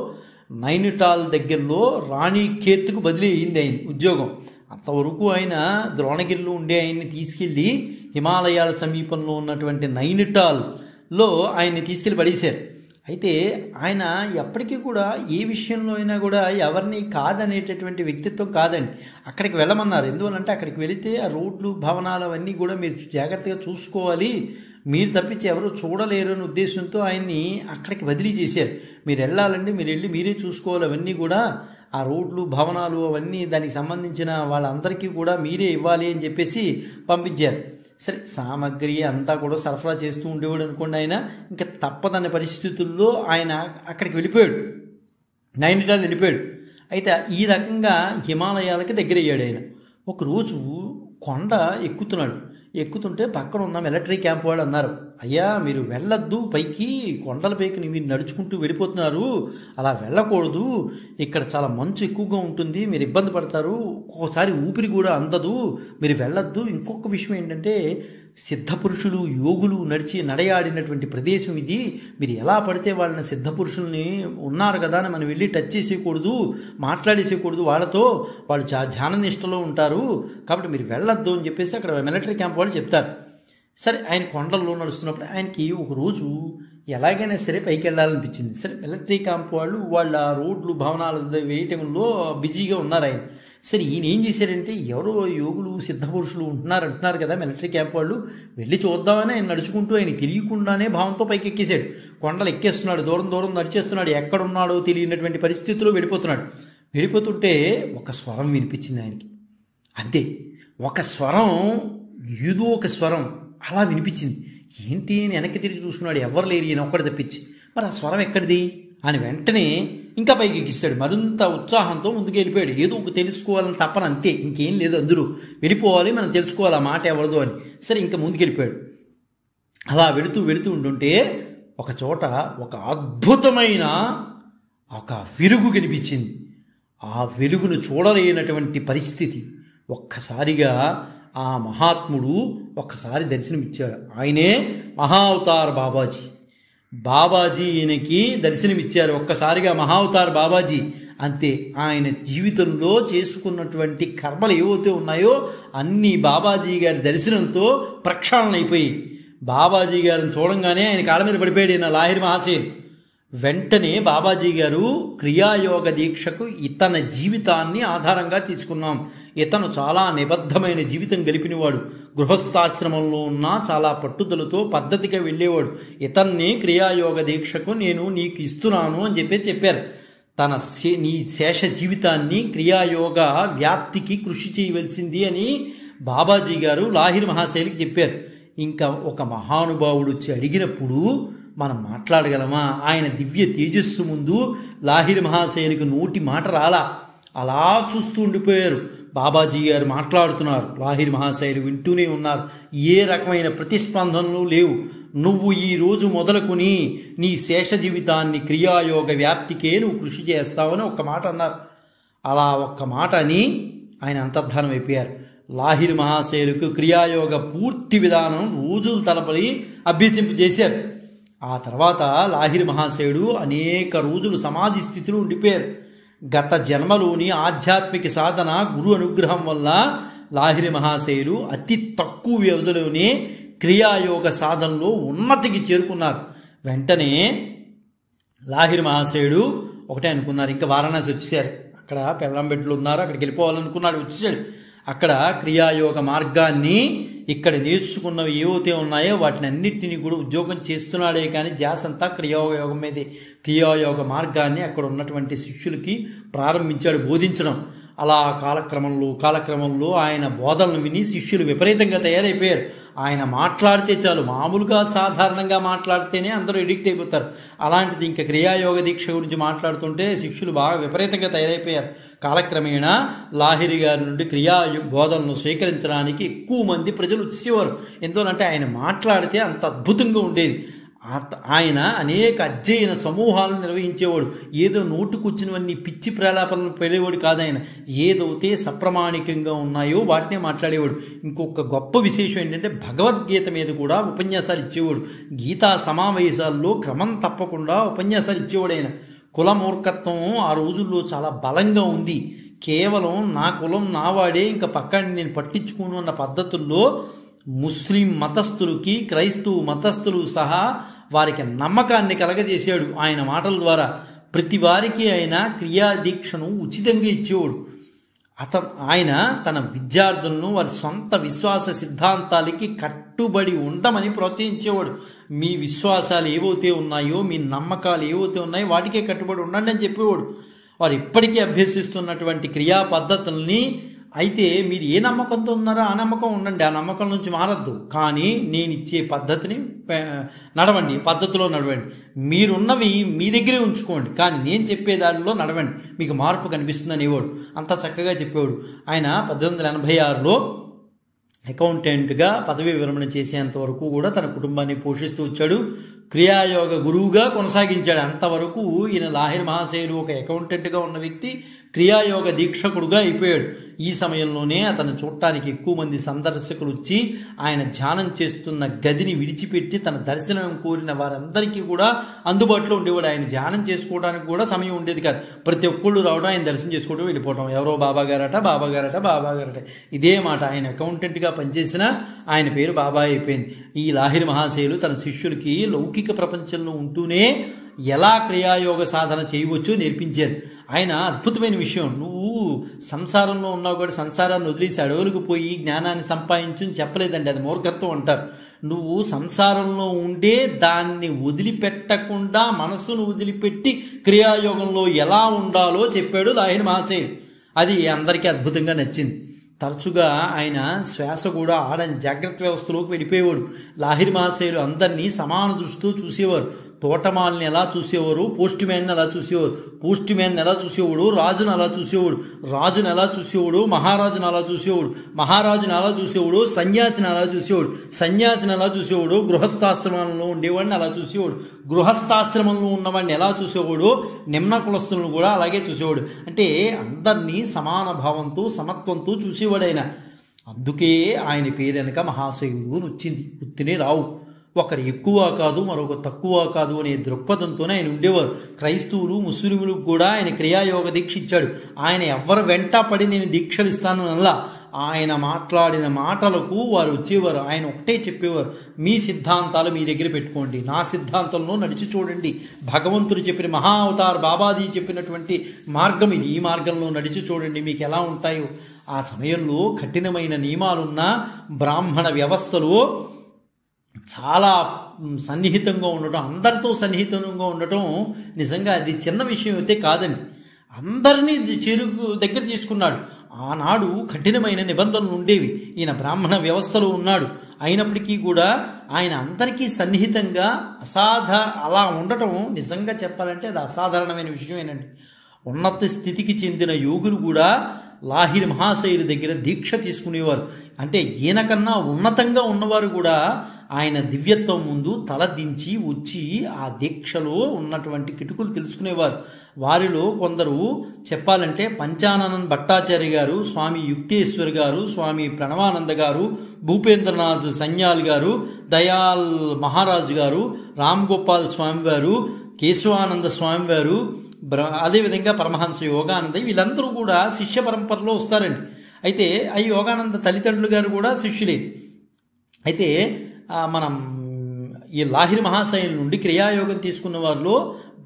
నైనిటాల్ దగ్గరలో రాణిఖేత్కు బదిలీ అయింది ఆయన ఉద్యోగం. అంతవరకు ఆయన ద్రోణగిరిలో ఉండే ఆయన్ని తీసుకెళ్ళి హిమాలయాల సమీపంలో ఉన్నటువంటి నైనిటాల్లో ఆయన్ని తీసుకెళ్ళి పడేశారు. అయితే ఆయన ఎప్పటికీ కూడా ఏ విషయంలో అయినా కూడా ఎవరిని కాదనేటటువంటి వ్యక్తిత్వం కాదండి. అక్కడికి వెళ్ళమన్నారు. ఎందువల్లంటే అక్కడికి వెళితే ఆ రోడ్లు, భవనాలు అవన్నీ కూడా మీరు జాగ్రత్తగా చూసుకోవాలి, మీరు తప్పించి ఎవరు చూడలేరు అనే ఉద్దేశంతో ఆయన్ని అక్కడికి బదిలీ చేశారు. మీరు వెళ్ళాలండి, మీరు వెళ్ళి మీరే చూసుకోవాలి, అవన్నీ కూడా ఆ రోడ్లు, భవనాలు అవన్నీ దానికి సంబంధించిన వాళ్ళందరికీ కూడా మీరే ఇవ్వాలి అని చెప్పేసి పంపించారు. సరే సామాగ్రి అంతా కూడా సరఫరా చేస్తూ ఉండేవాడు అనుకోండి. ఆయన ఇంకా తప్పదన్న పరిస్థితుల్లో ఆయన అక్కడికి వెళ్ళిపోయాడు, నైనిటాల్ వెళ్ళిపోయాడు. అయితే ఈ రకంగా హిమాలయాలకి దగ్గర అయ్యాడు ఆయన. ఒకరోజు కొండ ఎక్కుతుంటే పక్కన ఉన్న మిలిటరీ క్యాంప్ వాళ్ళు అన్నారు, అయ్యా మీరు వెళ్ళొద్దు పైకి, కొండల పైకి మీరు నడుచుకుంటూ వెళ్ళిపోతున్నారు, అలా వెళ్ళకూడదు, ఇక్కడ చాలా మంచు ఎక్కువగా ఉంటుంది, మీరు ఇబ్బంది పడతారు, ఒక్కొక్కసారి ఊపిరి కూడా అందదు, మీరు వెళ్ళొద్దు. ఇంకొక విషయం ఏంటంటే సిద్ధపురుషులు యోగులు నడయాడినటువంటి ప్రదేశం ఇది, మీరు ఎలా పడితే వాళ్ళని సిద్ధపురుషుల్ని ఉన్నారు కదా అని మనం వెళ్ళి టచ్ చేసేయకూడదు, మాట్లాడేసేయకూడదు వాళ్ళతో, వాళ్ళు ధ్యాన నిష్టలో ఉంటారు, కాబట్టి మీరు వెళ్ళొద్దు అని చెప్పేసి అక్కడ మిలిటరీ క్యాంప్ వాళ్ళు చెప్తారు. సరే ఆయన కొండల్లో నడుస్తున్నప్పుడు ఆయనకి ఒకరోజు ఎలాగైనా సరే పైకి వెళ్ళాలనిపించింది. సరే మిలిటరీ క్యాంప్ వాళ్ళ రోడ్లు భవనాలు వేయటంలో బిజీగా ఉన్నారు ఆయన. సరే ఈయన ఏం చేశారంటే ఎవరో యోగులు సిద్ధపురుషులు అంటున్నారు కదా మిలిటరీ క్యాంప్ వాళ్ళు, వెళ్ళి చూద్దామని ఆయన నడుచుకుంటూ ఆయన తెలియకుండానే భావంతో పైకి ఎక్కేశాడు. కొండలు ఎక్కేస్తున్నాడు, దూరం నడిచేస్తున్నాడు, ఎక్కడున్నాడో తెలియనటువంటి పరిస్థితిలో వెళ్ళిపోతుంటే ఒక స్వరం వినిపించింది ఆయనకి. అంతే, ఒక స్వరం, ఏదో ఒక స్వరం అలా వినిపించింది. ఏంటి అని వెనక్కి తిరిగి చూసుకున్నాడు, ఎవరు లేరు, ఈయన ఒక్కడి తప్పించి. మరి ఆ స్వరం ఎక్కడిది అని వెంటనే ఇంకా పైకి ఎక్కిస్తాడు. మరింత ఉత్సాహంతో ముందుకు వెళ్ళిపోయాడు. ఏదో ఒక తెలుసుకోవాలని తప్పన, అంతే, ఇంకేం లేదు, అందరూ వెళ్ళిపోవాలి, మనం తెలుసుకోవాలి ఆ మాట ఎవరిదో అని. సరే ఇంకా ముందుకు వెళ్ళిపోయాడు. అలా వెళుతూ ఉంటుంటే ఒక చోట ఒక అద్భుతమైన ఒక వెలుగు కనిపించింది. ఆ వెలుగును చూడలేనటువంటి పరిస్థితి. ఒక్కసారిగా ఆ మహాత్ముడు ఒక్కసారి దర్శనమిచ్చాడు. ఆయనే మహావతార్ బాబాజీ ఈయనకి దర్శనమిచ్చారు ఒక్కసారిగా, మహావతార్ బాబాజీ. అంతే, ఆయన జీవితంలో చేసుకున్నటువంటి కర్మలు ఏవైతే ఉన్నాయో అన్నీ బాబాజీ గారి దర్శనంతో ప్రక్షాళనైపోయి, బాబాజీ గారిని చూడంగానే ఆయన కాళ్ళ మీద పడిపోయాడు ఈయన లాహిరి మహాశయులు. వెంటనే బాబాజీ గారు క్రియాయోగ దీక్షకు ఇతన జీవితాన్ని ఆధారంగా తీసుకున్నాం. ఇతను చాలా నిబద్ధమైన జీవితం గడిపినవాడు, గృహస్థాశ్రమంలో ఉన్న చాలా పట్టుదలతో పద్ధతిగా వెళ్ళేవాడు. ఇతన్ని క్రియాయోగ దీక్షకు నేను నీకు ఇస్తున్నాను అని చెప్పారు. నీ శేష జీవితాన్ని క్రియాయోగ వ్యాప్తికి కృషి చేయవలసింది అని బాబాజీ గారు లాహిరి మహాశైలికి చెప్పారు. ఇంకా ఒక మహానుభావుడు వచ్చి అడిగినప్పుడు మనం మాట్లాడగలమా? ఆయన దివ్య తేజస్సు ముందు లాహిరి మహాశయునికి నోటి మాట రాలా, అలా చూస్తూ ఉండిపోయారు. బాబాజీ గారు మాట్లాడుతున్నారు, లాహిరి మహాశయులు వింటూనే ఉన్నారు. ఏ రకమైన ప్రతిస్పందనలు లేవు. నువ్వు ఈ రోజు మొదలుకొని నీ శేష జీవితాన్ని క్రియాయోగ వ్యాప్తికే నువ్వు కృషి చేస్తావని ఒక్క మాట అన్నారు. అలా ఒక్క మాట అని ఆయన అంతర్ధానం అయిపోయారు. లాహిరి మహాశయులకు క్రియాయోగ పూర్తి విధానం రోజులు తలపడి అభ్యసింప చేశారు. ఆ తర్వాత లాహిరి మహాశయుడు అనేక రోజులు సమాధి స్థితిలో ఉండిపోయారు. గత జన్మలోని ఆధ్యాత్మిక సాధన గురు అనుగ్రహం వల్ల లాహిరి మహాశయులు అతి తక్కువ వ్యవధిలోనే క్రియాయోగ సాధనలో ఉన్నతికి చేరుకున్నారు. వెంటనే లాహిరి మహాశయుడు ఒకటే అనుకున్నారు, ఇంకా వారణాసి వచ్చేసారు, అక్కడ పెళ్ళంబెడ్లు ఉన్నారు, అక్కడికి వెళ్ళిపోవాలనుకున్నాడు, వచ్చేసాడు. అక్కడ క్రియాయోగ మార్గాన్ని ఇక్కడ నేర్చుకున్నవి ఏవైతే ఉన్నాయో వాటిని అన్నింటినీ కూడా ఉద్యోగం చేస్తున్నాడే కానీ ధ్యాస అంతా క్రియాయోగం మీదే. క్రియాయోగ మార్గాన్ని అక్కడ ఉన్నటువంటి శిష్యులకి ప్రారంభించాడు బోధించడం. అలా కాలక్రమంలో ఆయన బోధనలు విని శిష్యులు విపరీతంగా తయారైపోయారు. ఆయన మాట్లాడితే చాలు, మామూలుగా సాధారణంగా మాట్లాడితేనే అందరూ ఎడిక్ట్ అయిపోతారు. అలాంటిది ఇంకా క్రియాయోగ దీక్ష గురించి మాట్లాడుతుంటే శిష్యులు బాగా విపరీతంగా తయారైపోయారు. కాలక్రమేణా లాహిరి గారి నుండి క్రియా బోధనలు స్వీకరించడానికి ఎక్కువ మంది ప్రజలు వచ్చేవారు. ఎందుకంటే ఆయన మాట్లాడితే అంత అద్భుతంగా ఉండేది. ఆయన అనేక అధ్యయన సమూహాలను నిర్వహించేవాడు. ఏదో నోటుకొచ్చినవన్నీ పిచ్చి ప్రలాపనలు పెళ్ళేవాడు కాదు ఆయన. ఏదైతే సప్రమాణికంగా ఉన్నాయో వాటినే మాట్లాడేవాడు. ఇంకొక గొప్ప విశేషం ఏంటంటే భగవద్గీత మీద కూడా ఉపన్యాసాలు ఇచ్చేవాడు. గీతా సమావేశాల్లో క్రమం తప్పకుండా ఉపన్యాసాలు ఇచ్చేవాడు ఆయన. కుల మూర్ఖత్వం ఆ రోజుల్లో చాలా బలంగా ఉంది. కేవలం నా కులం నావాడే, ఇంకా పక్కని నేను పట్టించుకోను అన్న పద్ధతుల్లో ముస్లిం మతస్థులకి క్రైస్తవ మతస్థులు సహా వారికి నమ్మకాన్ని కలగజేశాడు ఆయన మాటల ద్వారా. ప్రతి వారికి ఆయన క్రియాదీక్షను ఉచితంగా ఇచ్చేవాడు. ఆయన తన విద్యార్థులను వారి సొంత విశ్వాస సిద్ధాంతాలకి కట్టుబడి ఉండమని ప్రోత్సహించేవాడు. మీ విశ్వాసాలు ఏవైతే ఉన్నాయో, మీ నమ్మకాలు ఏవైతే ఉన్నాయో వాటికే కట్టుబడి ఉండండి అని చెప్పేవాడు. వారు ఇప్పటికీ అభ్యసిస్తున్నటువంటి క్రియా పద్ధతుల్ని అయితే మీరు ఏ నమ్మకంతో ఉన్నారో ఆ నమ్మకం ఉండండి, ఆ నమ్మకం నుంచి మారద్దు. కానీ నేను ఇచ్చే పద్ధతిని నడవండి, పద్ధతిలో నడవండి. మీరున్నవి మీ దగ్గరే ఉంచుకోండి, కానీ నేను చెప్పే దానిలో నడవండి, మీకు మార్పు కనిపిస్తుంది అనేవాడు. అంత చక్కగా చెప్పేవాడు. ఆయన 1886లో అకౌంటెంట్గా పదవీ విరమణ చేసేంత వరకు కూడా తన కుటుంబాన్ని పోషిస్తూ వచ్చాడు. క్రియాయోగ గురువుగా కొనసాగించాడు. అంతవరకు ఈయన లాహిరి మహాశయులు ఒక అకౌంటెంట్గా ఉన్న వ్యక్తి క్రియాయోగ దీక్షకుడుగా అయిపోయాడు. ఈ సమయంలోనే అతను చూడటానికి ఎక్కువ మంది సందర్శకులు వచ్చి ఆయన ధ్యానం చేస్తున్న గదిని విడిచిపెట్టి తన దర్శనం కోరిన వారందరికీ కూడా అందుబాటులో ఉండేవాడు. ఆయన ధ్యానం చేసుకోవడానికి కూడా సమయం ఉండేది కాదు. ప్రతి ఒక్కళ్ళు రావడం, ఆయన దర్శనం చేసుకోవడం, వెళ్ళిపోవడం. ఎవరో బాబాగారట, బాబాగారట, బాబాగారట, ఇదే మాట. ఆయన అకౌంటెంట్గా పనిచేసిన ఆయన పేరు బాబా అయిపోయింది. ఈ లాహిరి మహాశయులు తన శిష్యులకి లౌకిక ప్రపంచంలో ఉంటూనే ఎలా క్రియాయోగ సాధన చేయవచ్చో నేర్పించారు. ఆయన అద్భుతమైన విషయం, నువ్వు సంసారంలో ఉన్నావు కూడా సంసారాన్ని వదిలేసి అడవులకు పోయి జ్ఞానాన్ని సంపాదించు అని చెప్పలేదండి, అది మూర్ఖత్వం అంటారు. నువ్వు సంసారంలో ఉండే దాన్ని వదిలిపెట్టకుండా మనస్సును వదిలిపెట్టి క్రియాయోగంలో ఎలా ఉండాలో చెప్పాడు లాహిరి మహాశయులు. అది అందరికీ అద్భుతంగా నచ్చింది. తరచుగా ఆయన శ్వాస కూడా ఆడని జాగ్రత్త వ్యవస్థలోకి వెళ్ళిపోయేవాడు. లాహిరి మహాశయులు అందరినీ సమాన దృష్టితో చూసేవారు. తోటమాలని ఎలా చూసేవారు, పోస్ట్ మ్యాన్ని ఎలా చూసేవారు, పోస్ట్ మ్యాన్ని ఎలా చూసేవాడు, రాజును అలా చూసేవాడు, రాజును ఎలా చూసేవాడు, మహారాజును అలా చూసేవాడు, మహారాజును అలా చూసేవాడు, సన్యాసిని అలా చూసేవాడు, సన్యాసిని ఎలా చూసేవాడు, గృహస్థాశ్రమంలో ఉండేవాడిని అలా చూసేవాడు, గృహస్థాశ్రమంలో ఉన్నవాడిని ఎలా చూసేవాడు, నిమ్న కులస్తులను కూడా అలాగే చూసేవాడు. అంటే అందరినీ సమాన భావంతో సమత్వంతో చూసేవాడు ఆయన. అందుకే ఆయన పేరు వెనక మహాశయుడు అని వచ్చింది, ఉత్తినే రావు. ఒకరు ఎక్కువ కాదు, మరొక తక్కువ కాదు అనే దృక్పథంతోనే ఆయన ఉండేవారు. క్రైస్తవులు, ముస్లింలకు కూడా ఆయన క్రియాయోగ దీక్ష ఇచ్చాడు. ఆయన ఎవరు వెంట పడి నేను దీక్షలు ఇస్తాను అలా, ఆయన మాట్లాడిన మాటలకు వారు వచ్చేవారు. ఆయన ఒకటే చెప్పేవారు, మీ సిద్ధాంతాలు మీ దగ్గర పెట్టుకోండి, నా సిద్ధాంతంలో నడిచి చూడండి. భగవంతుడు చెప్పిన మహా అవతార్ బాబాజీ చెప్పినటువంటి మార్గం ఇది, ఈ మార్గంలో నడిచి చూడండి మీకు ఎలా ఉంటాయో. ఆ సమయంలో కఠినమైన నియమాలున్న బ్రాహ్మణ వ్యవస్థలో చాలా సన్నిహితంగా ఉండటం, అందరితో సన్నిహితంగా ఉండటం నిజంగా అది చిన్న విషయం అయితే కాదండి. అందరినీ దగ్గర తీసుకున్నాడు. ఆనాడు కఠినమైన నిబంధనలు ఉండేవి. ఈయన బ్రాహ్మణ వ్యవస్థలో ఉన్నాడు, అయినప్పటికీ కూడా ఆయన అందరికీ సన్నిహితంగా అలా ఉండటం నిజంగా చెప్పాలంటే అది అసాధారణమైన విషయమేనండి. ఉన్నత స్థితికి చెందిన యోగులు కూడా లాహిరి మహాశయుల దగ్గర దీక్ష తీసుకునేవారు. అంటే ఈయనకన్నా ఉన్నతంగా ఉన్నవారు కూడా ఆయన దివ్యత్వం ముందు తల దించి వచ్చి ఆ దీక్షలో ఉన్నటువంటి కిటుకులు తెలుసుకునేవారు. వారిలో కొందరు చెప్పాలంటే పంచానన్ భట్టాచార్య గారు, స్వామి యుక్తేశ్వర్ గారు, స్వామి ప్రణవానంద గారు, భూపేంద్రనాథ్ సన్యాల్ గారు, దయాల్ మహారాజు గారు, రామ్ గోపాల్ స్వామి వారు, కేశవానంద స్వామి వారు, అదేవిధంగా పరమహంస యోగానంద, వీళ్ళందరూ కూడా శిష్య పరంపరలో వస్తారండి. అయితే ఆ యోగానంద తల్లిదండ్రులు గారు కూడా శిష్యులే. అయితే మనం ఈ లాహిరి మహాశయుల నుండి క్రియాయోగం తీసుకున్న వారిలో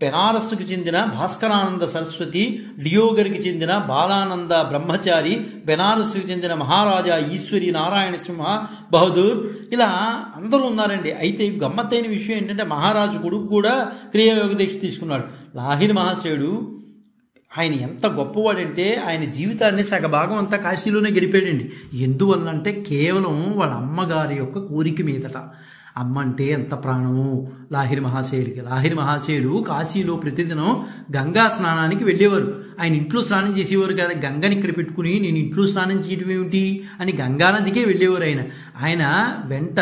బెనారస్సుకు చెందిన భాస్కరానంద సరస్వతి, డియోగర్కి చెందిన బాలానంద బ్రహ్మచారి, బెనారస్సుకు చెందిన మహారాజా ఈశ్వరి నారాయణ సింహ బహదూర్, ఇలా అందరూ ఉన్నారండి. అయితే గమ్మత్తైన విషయం ఏంటంటే మహారాజు కొడుకు కూడా క్రియాయోగ దీక్ష తీసుకున్నాడు. లాహిరి మహాశయుడు ఆయన ఎంత గొప్పవాడంటే ఆయన జీవితాన్ని సగభాగం అంతా కాశీలోనే గడిపాడండి. ఎందువల్లంటే కేవలం వాళ్ళ అమ్మగారి యొక్క కోరిక మీదట. అమ్మ అంటే ఎంత ప్రాణము లాహిరి మహాశయుడికి. లాహిరి మహాశయులు కాశీలో ప్రతిదినం గంగా స్నానానికి వెళ్ళేవారు. ఆయన ఇంట్లో స్నానం చేసేవారు కదా, గంగని ఇక్కడ పెట్టుకుని నేను ఇంట్లో స్నానం చేయడం ఏమిటి అని గంగానదికే వెళ్ళేవారు. ఆయన వెంట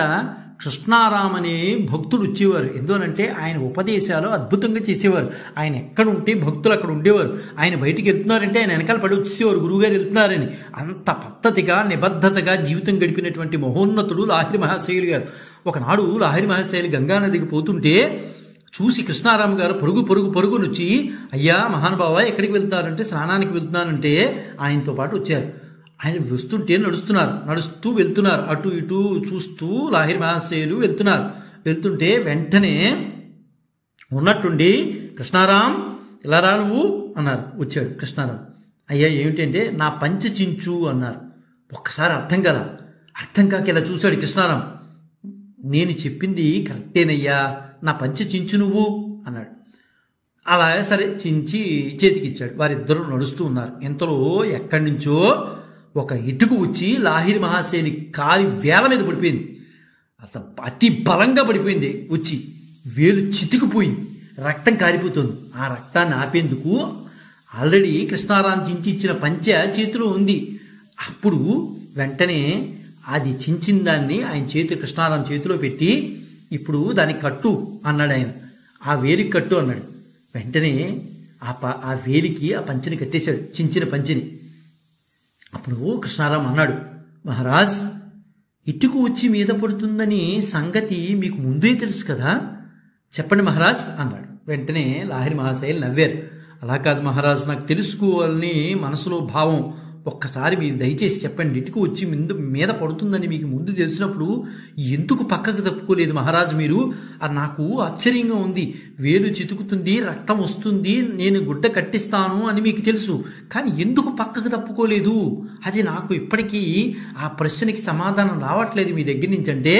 కృష్ణారాం అనే భక్తుడు వచ్చేవారు. ఎందువనంటే ఆయన ఉపదేశాలు అద్భుతంగా చేసేవారు. ఆయన ఎక్కడుంటే భక్తులు అక్కడ ఉండేవారు. ఆయన బయటికి వెళ్తున్నారంటే ఆయన వెనకాల పడి వచ్చేవారు, గురువుగారు వెళ్తున్నారని. అంత పద్ధతిగా నిబద్ధతగా జీవితం గడిపినటువంటి మహోన్నతుడు లాహిరి మహాశయులు గారు. ఒకనాడు లాహిరి మహాశయులు గంగానదికి పోతుంటే చూసి కృష్ణారామ గారు పరుగునొచ్చి, అయ్యా మహానుభావ ఎక్కడికి వెళ్తున్నారంటే స్నానానికి వెళ్తున్నానంటే ఆయనతో పాటు వచ్చారు. ఆయన వస్తుంటే నడుస్తూ వెళ్తున్నారు, అటు ఇటు చూస్తూ లాహిరి మహాశయులు వెళ్తుంటే వెంటనే ఉన్నట్టుండి కృష్ణారాం ఇలా రా నువ్వు అన్నారు. వచ్చాడు కృష్ణారాం. అయ్యా ఏమిటంటే నా పంచ చించు అన్నారు. ఒక్కసారి అర్థం కాక ఇలా చూశాడు కృష్ణారాం. నేను చెప్పింది కరెక్టేనయ్యా, నా పంచ చించు నువ్వు అన్నాడు. అలా సరే చించి చేతికిచ్చాడు. వారిద్దరూ నడుస్తూ ఉన్నారు. ఇంతలో ఎక్కడి నుంచో ఒక ఇటుకు వచ్చి లాహిరి మహాశయుని కాలి వేల మీద పడిపోయింది. అసలు అతి బలంగా పడిపోయింది. వచ్చి వేలు చితికిపోయింది, రక్తం కారిపోతుంది. ఆ రక్తాన్ని ఆపేందుకు ఆల్రెడీ కృష్ణారాం చించి ఇచ్చిన పంచె చేతిలో ఉంది. అప్పుడు వెంటనే అది చించిన దాన్ని ఆయన కృష్ణారాం చేతిలో పెట్టి, ఇప్పుడు దానికి కట్టు అన్నాడు ఆయన. ఆ వేలికి కట్టు అన్నాడు. వెంటనే ఆ వేలికి ఆ పంచెని కట్టేశాడు, చించిన పంచెని. అప్పుడు కృష్ణారాం అన్నాడు, మహారాజ్, ఇటుకు వచ్చి మీద పడుతుందని సంగతి మీకు ముందే తెలుసు కదా, చెప్పండి మహారాజ్ అన్నాడు. వెంటనే లాహిరి మహాశయులు నవ్వారు. అలా కాదు మహారాజ్, నాకు తెలుసుకోవాలని మనసులో భావం, ఒక్కసారి మీరు దయచేసి చెప్పండి, ఇటుకు వచ్చి మీద పడుతుందని మీకు ముందు తెలిసినప్పుడు ఎందుకు పక్కకు తప్పుకోలేదు మహారాజు మీరు? అది నాకు ఆశ్చర్యంగా ఉంది. వేలు చితుకుతుంది, రక్తం వస్తుంది, నేను గుడ్డ కట్టిస్తాను అని మీకు తెలుసు, కానీ ఎందుకు పక్కకు తప్పుకోలేదు? అది నాకు ఇప్పటికీ ఆ ప్రశ్నకి సమాధానం రావట్లేదు మీ దగ్గర నుంచి. అంటే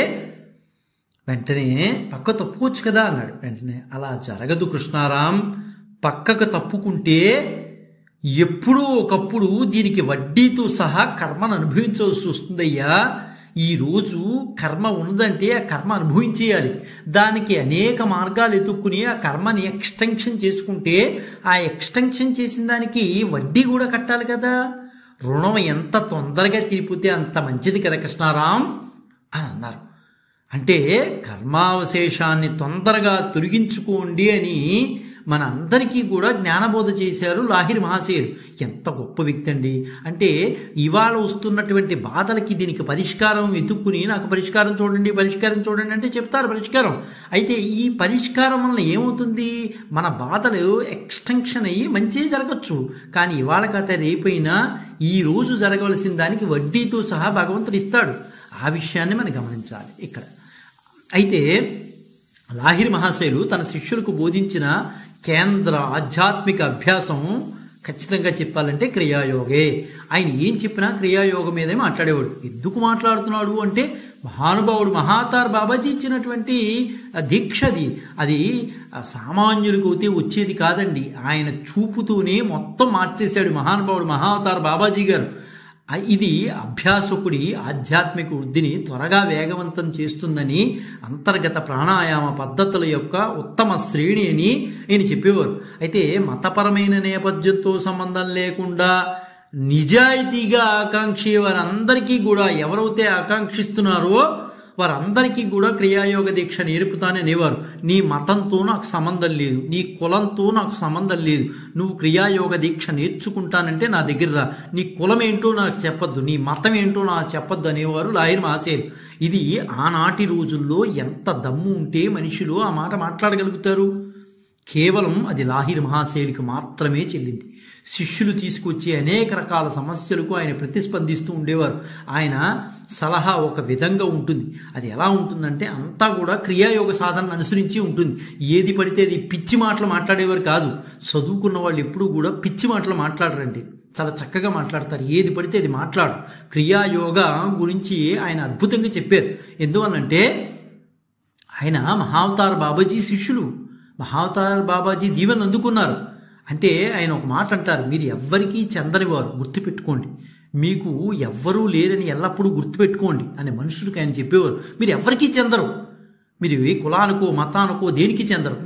వెంటనే పక్క తప్పుకోవచ్చు కదా అన్నాడు. వెంటనే అలా జరగదు కృష్ణారాం, పక్కకు తప్పుకుంటే ఎప్పుడూ ఒకప్పుడు దీనికి వడ్డీతో సహా కర్మను అనుభవించవలసి వస్తుందయ్యా. ఈరోజు కర్మ ఉన్నదంటే ఆ కర్మ అనుభవించేయాలి. దానికి అనేక మార్గాలు ఎత్తుక్కుని ఆ కర్మని ఎక్స్టెన్షన్ చేసుకుంటే ఆ ఎక్స్టెన్షన్ చేసిన దానికి వడ్డీ కూడా కట్టాలి కదా. రుణం ఎంత తొందరగా తీరిపోతే అంత మంచిది కదా కృష్ణారాం అని అన్నారు. అంటే కర్మావశేషాన్ని తొందరగా తొలగించుకోండి అని మన అందరికీ కూడా జ్ఞానబోధ చేశారు లాహిరి మహాశయులు. ఎంత గొప్ప వ్యక్తి అండి. అంటే ఇవాళ వస్తున్నటువంటి బాధలకి దీనికి పరిష్కారం వెతుక్కుని, నాకు పరిష్కారం చూడండి, పరిష్కారం చూడండి అంటే చెప్తారు పరిష్కారం. అయితే ఈ పరిష్కారం వల్ల ఏమవుతుంది? మన బాధలు ఎక్స్టెన్షన్ అయ్యి మంచి జరగచ్చు. కానీ ఇవాళ కథ రేపైనా ఈ రోజు జరగవలసిన దానికి వడ్డీతో సహా భగవంతుడు ఇస్తాడు. ఆ విషయాన్ని మనం గమనించాలి ఇక్కడ. అయితే లాహిరి మహాశయులు తన శిష్యులకు బోధించిన కేంద్ర ఆధ్యాత్మిక అభ్యాసం ఖచ్చితంగా చెప్పాలంటే క్రియాయోగే. ఆయన ఏం చెప్పినా క్రియాయోగం మీదే మాట్లాడేవాడు. ఎందుకు మాట్లాడుతున్నాడు అంటే మహానుభావుడు మహాతార్ బాబాజీ ఇచ్చినటువంటి దీక్షది. అది సామాన్యులకు అయితే వచ్చేది కాదండి. ఆయన చూపుతూనే మొత్తం మార్చేశాడు మహానుభావుడు మహాతార్ బాబాజీ గారు. ఇది అభ్యాసకుడి ఆధ్యాత్మిక వృద్ధిని త్వరగా వేగవంతం చేస్తుందని, అంతర్గత ప్రాణాయామ పద్ధతుల యొక్క ఉత్తమ శ్రేణి అని ఆయన చెప్పేవారు. అయితే మతపరమైన నేపథ్యంతో సంబంధం లేకుండా నిజాయితీగా ఆకాంక్షి వారందరికీ కూడా, ఎవరైతే ఆకాంక్షిస్తున్నారో వారందరికీ కూడా క్రియాయోగ దీక్ష నేర్పుతాననేవారు. నీ మతంతో నాకు సంబంధం లేదు, నీ కులంతో నాకు సంబంధం లేదు, నువ్వు క్రియాయోగ దీక్ష నేర్చుకుంటానంటే నా దగ్గర రా, నీ కులం ఏంటో నాకు చెప్పొద్దు, నీ మతం ఏంటో నాకు చెప్పొద్దు అనేవారు లాహిరి మహాశయులు. ఇది ఆనాటి రోజుల్లో ఎంత దమ్ము ఉంటే మనుషులు ఆ మాట మాట్లాడగలుగుతారు. కేవలం అది లాహిరి మహాశయులకు మాత్రమే చెల్లింది. శిష్యులు తీసుకొచ్చే అనేక రకాల సమస్యలకు ఆయన ప్రతిస్పందిస్తూ ఉండేవారు. ఆయన సలహా ఒక విధంగా ఉంటుంది. అది ఎలా ఉంటుందంటే అంతా కూడా క్రియాయోగ సాధనను అనుసరించి ఉంటుంది. ఏది పడితే అది పిచ్చి మాటలు మాట్లాడేవారు కాదు. చదువుకున్న వాళ్ళు ఎప్పుడూ కూడా పిచ్చి మాటలు మాట్లాడరండి, చాలా చక్కగా మాట్లాడతారు. ఏది పడితే అది మాట్లాడు. క్రియాయోగ గురించి ఆయన అద్భుతంగా చెప్పారు. ఎందువల్లంటే ఆయన మహావతార్ బాబాజీ శిష్యులు, మహావతార్ బాబాజీ దీవెనలు అందుకున్నారు. అంటే ఆయన ఒక మాట అంటారు, మీరు ఎవ్వరికీ చెందనివారు, గుర్తుపెట్టుకోండి, మీకు ఎవ్వరూ లేరని ఎల్లప్పుడూ గుర్తుపెట్టుకోండి అనే మనుషులకు ఆయన చెప్పేవారు. మీరు ఎవరికీ చెందరు, మీరు ఏ కులానికో మతానికో దేనికి చెందరు,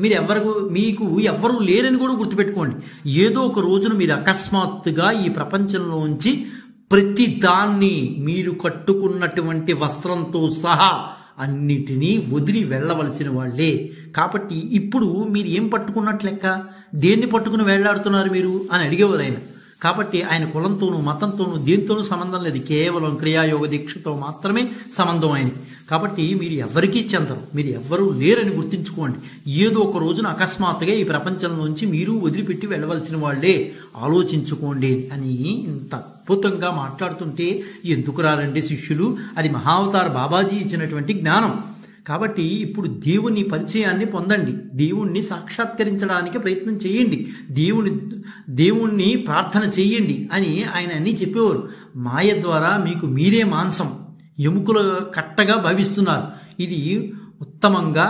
మీకు ఎవ్వరూ లేరని కూడా గుర్తుపెట్టుకోండి. ఏదో ఒక రోజున మీరు అకస్మాత్తుగా ఈ ప్రపంచంలోంచి ప్రతి దాన్ని, మీరు కట్టుకున్నటువంటి వస్త్రంతో సహా అన్నిటినీ వదిలి వెళ్ళవలసిన వాళ్లే. కాబట్టి ఇప్పుడు మీరు ఏం పట్టుకున్నట్లు లెక్క, దేన్ని పట్టుకుని వెళ్లాడుతున్నారు మీరు అని అడిగేవారు ఆయన. కాబట్టి ఆయన కులంతోనూ మతంతోనూ దేనితోనూ సంబంధం లేదు, కేవలం క్రియాయోగ దీక్షతో మాత్రమే సంబంధం ఆయనకి. కాబట్టి మీరు ఎవరికీ చెందరు, మీరు ఎవ్వరూ లేరని గుర్తుంచుకోండి. ఏదో ఒక రోజున అకస్మాత్తుగా ఈ ప్రపంచంలోంచి మీరు వదిలిపెట్టి వెళ్ళవలసిన వాళ్లే, ఆలోచించుకోండి అని ఇంత అద్భుతంగా మాట్లాడుతుంటే ఎందుకు రారండి శిష్యులు? అది మహావతార్ బాబాజీ ఇచ్చినటువంటి జ్ఞానం. కాబట్టి ఇప్పుడు దేవుని పరిచయాన్ని పొందండి, దేవుణ్ణి సాక్షాత్కరించడానికి ప్రయత్నం చేయండి, దేవుణ్ణి ప్రార్థన చెయ్యండి అని ఆయన అన్నీ చెప్పేవారు. మాయ ద్వారా మీకు మీరే మాంసం, ఎముకల కట్టగా భావిస్తున్నారు. ఇది ఉత్తమంగా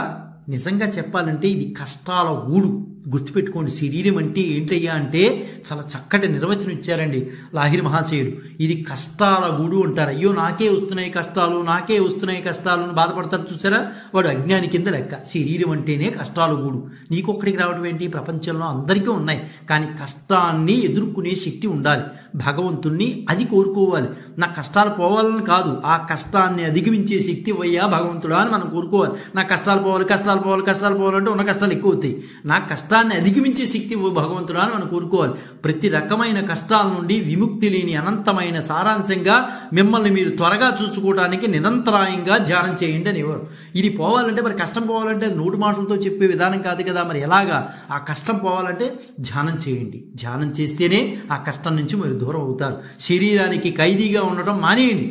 నిజంగా చెప్పాలంటే ఇది కష్టాల ఊడు. గుర్తుపెట్టుకోండి, శరీరం అంటే ఏంటయ్యా అంటే చాలా చక్కటి నిర్వచనం ఇచ్చారండి లాహిరి మహాశయులు. ఇది కష్టాల గూడు అంటారు. అయ్యో నాకే వస్తున్నాయి కష్టాలు అని బాధపడతారు చూసారా, వాడు అజ్ఞాని కింద లెక్క. శరీరం అంటేనే కష్టాల గూడు. నీకొక్కడికి రావడం ఏంటి, ప్రపంచంలో అందరికీ ఉన్నాయి. కానీ కష్టాన్ని ఎదుర్కొనే శక్తి ఉండాలి. భగవంతుణ్ణి అది కోరుకోవాలి. నా కష్టాలు పోవాలని కాదు, ఆ కష్టాన్ని అధిగమించే శక్తి ఇవ్వయ్యా భగవంతుడా అని మనం కోరుకోవాలి. నా కష్టాలు పోవాలంటే ఉన్న కష్టాలు ఎక్కువ అవుతాయి. నా కష్టాన్ని అధిగమించే శక్తి భగవంతుడా అని మనం కోరుకోవాలి. ప్రతి రకమైన కష్టాల నుండి విముక్తి లేని అనంతమైన సారాంశంగా మిమ్మల్ని మీరు త్వరగా చూసుకోవడానికి నిరంతరాయంగా ధ్యానం చేయండి అనేవారు. ఇది పోవాలంటే మరి కష్టం పోవాలంటే నోటి మాటలతో చెప్పే విధానం కాదు కదా. మరి ఎలాగా ఆ కష్టం పోవాలంటే ధ్యానం చేయండి. ధ్యానం చేస్తేనే ఆ కష్టం నుంచి మీరు దూరం అవుతారు. శరీరానికి ఖైదీగా ఉండటం మానేయండి.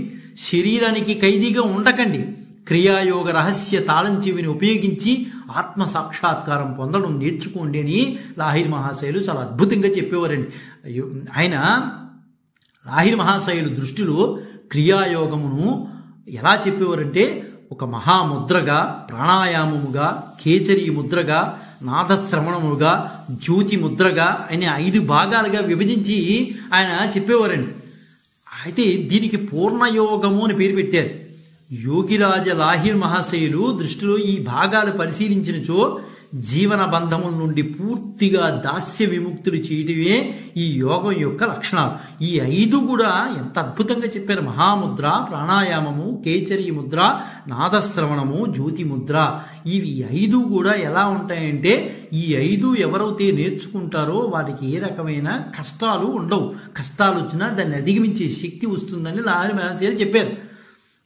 శరీరానికి ఖైదీగా ఉండకండి. క్రియాయోగ రహస్య తాళం చెవిని ఉపయోగించి ఆత్మ సాక్షాత్కారం పొందడం నేర్చుకోండి అని లాహిరి మహాశయులు చాలా అద్భుతంగా చెప్పేవారండి. ఆయన లాహిరి మహాశయులు దృష్టిలో క్రియాయోగమును ఎలా చెప్పేవారంటే ఒక మహాముద్రగా, ప్రాణాయామముగా, కేచరీ ముద్రగా, నాదశ్రవణముగా, జ్యోతి ముద్రగా అనే 5 భాగాలుగా విభజించి ఆయన చెప్పేవారండి. అయితే దీనికి పూర్ణయోగము అని పేరు పెట్టారు. యోగిరాజ లాహిరి మహాశయులు దృష్టిలో ఈ భాగాలు పరిశీలించినచో జీవన బంధముల నుండి పూర్తిగా దాస్య విముక్తులు చేయటమే ఈ యోగం యొక్క లక్షణాలు. ఈ 5 కూడా ఎంత అద్భుతంగా చెప్పారు. మహాముద్ర, ప్రాణాయామము, కేచరీ ముద్ర, నాదశ్రవణము, జ్యోతి ముద్ర. ఇవి 5 కూడా ఎలా ఉంటాయంటే ఈ 5 ఎవరైతే నేర్చుకుంటారో వారికి ఏ రకమైన కష్టాలు ఉండవు. కష్టాలు వచ్చినా దాన్ని అధిగమించే శక్తి వస్తుందని లాహిరి మహాశయులు చెప్పారు.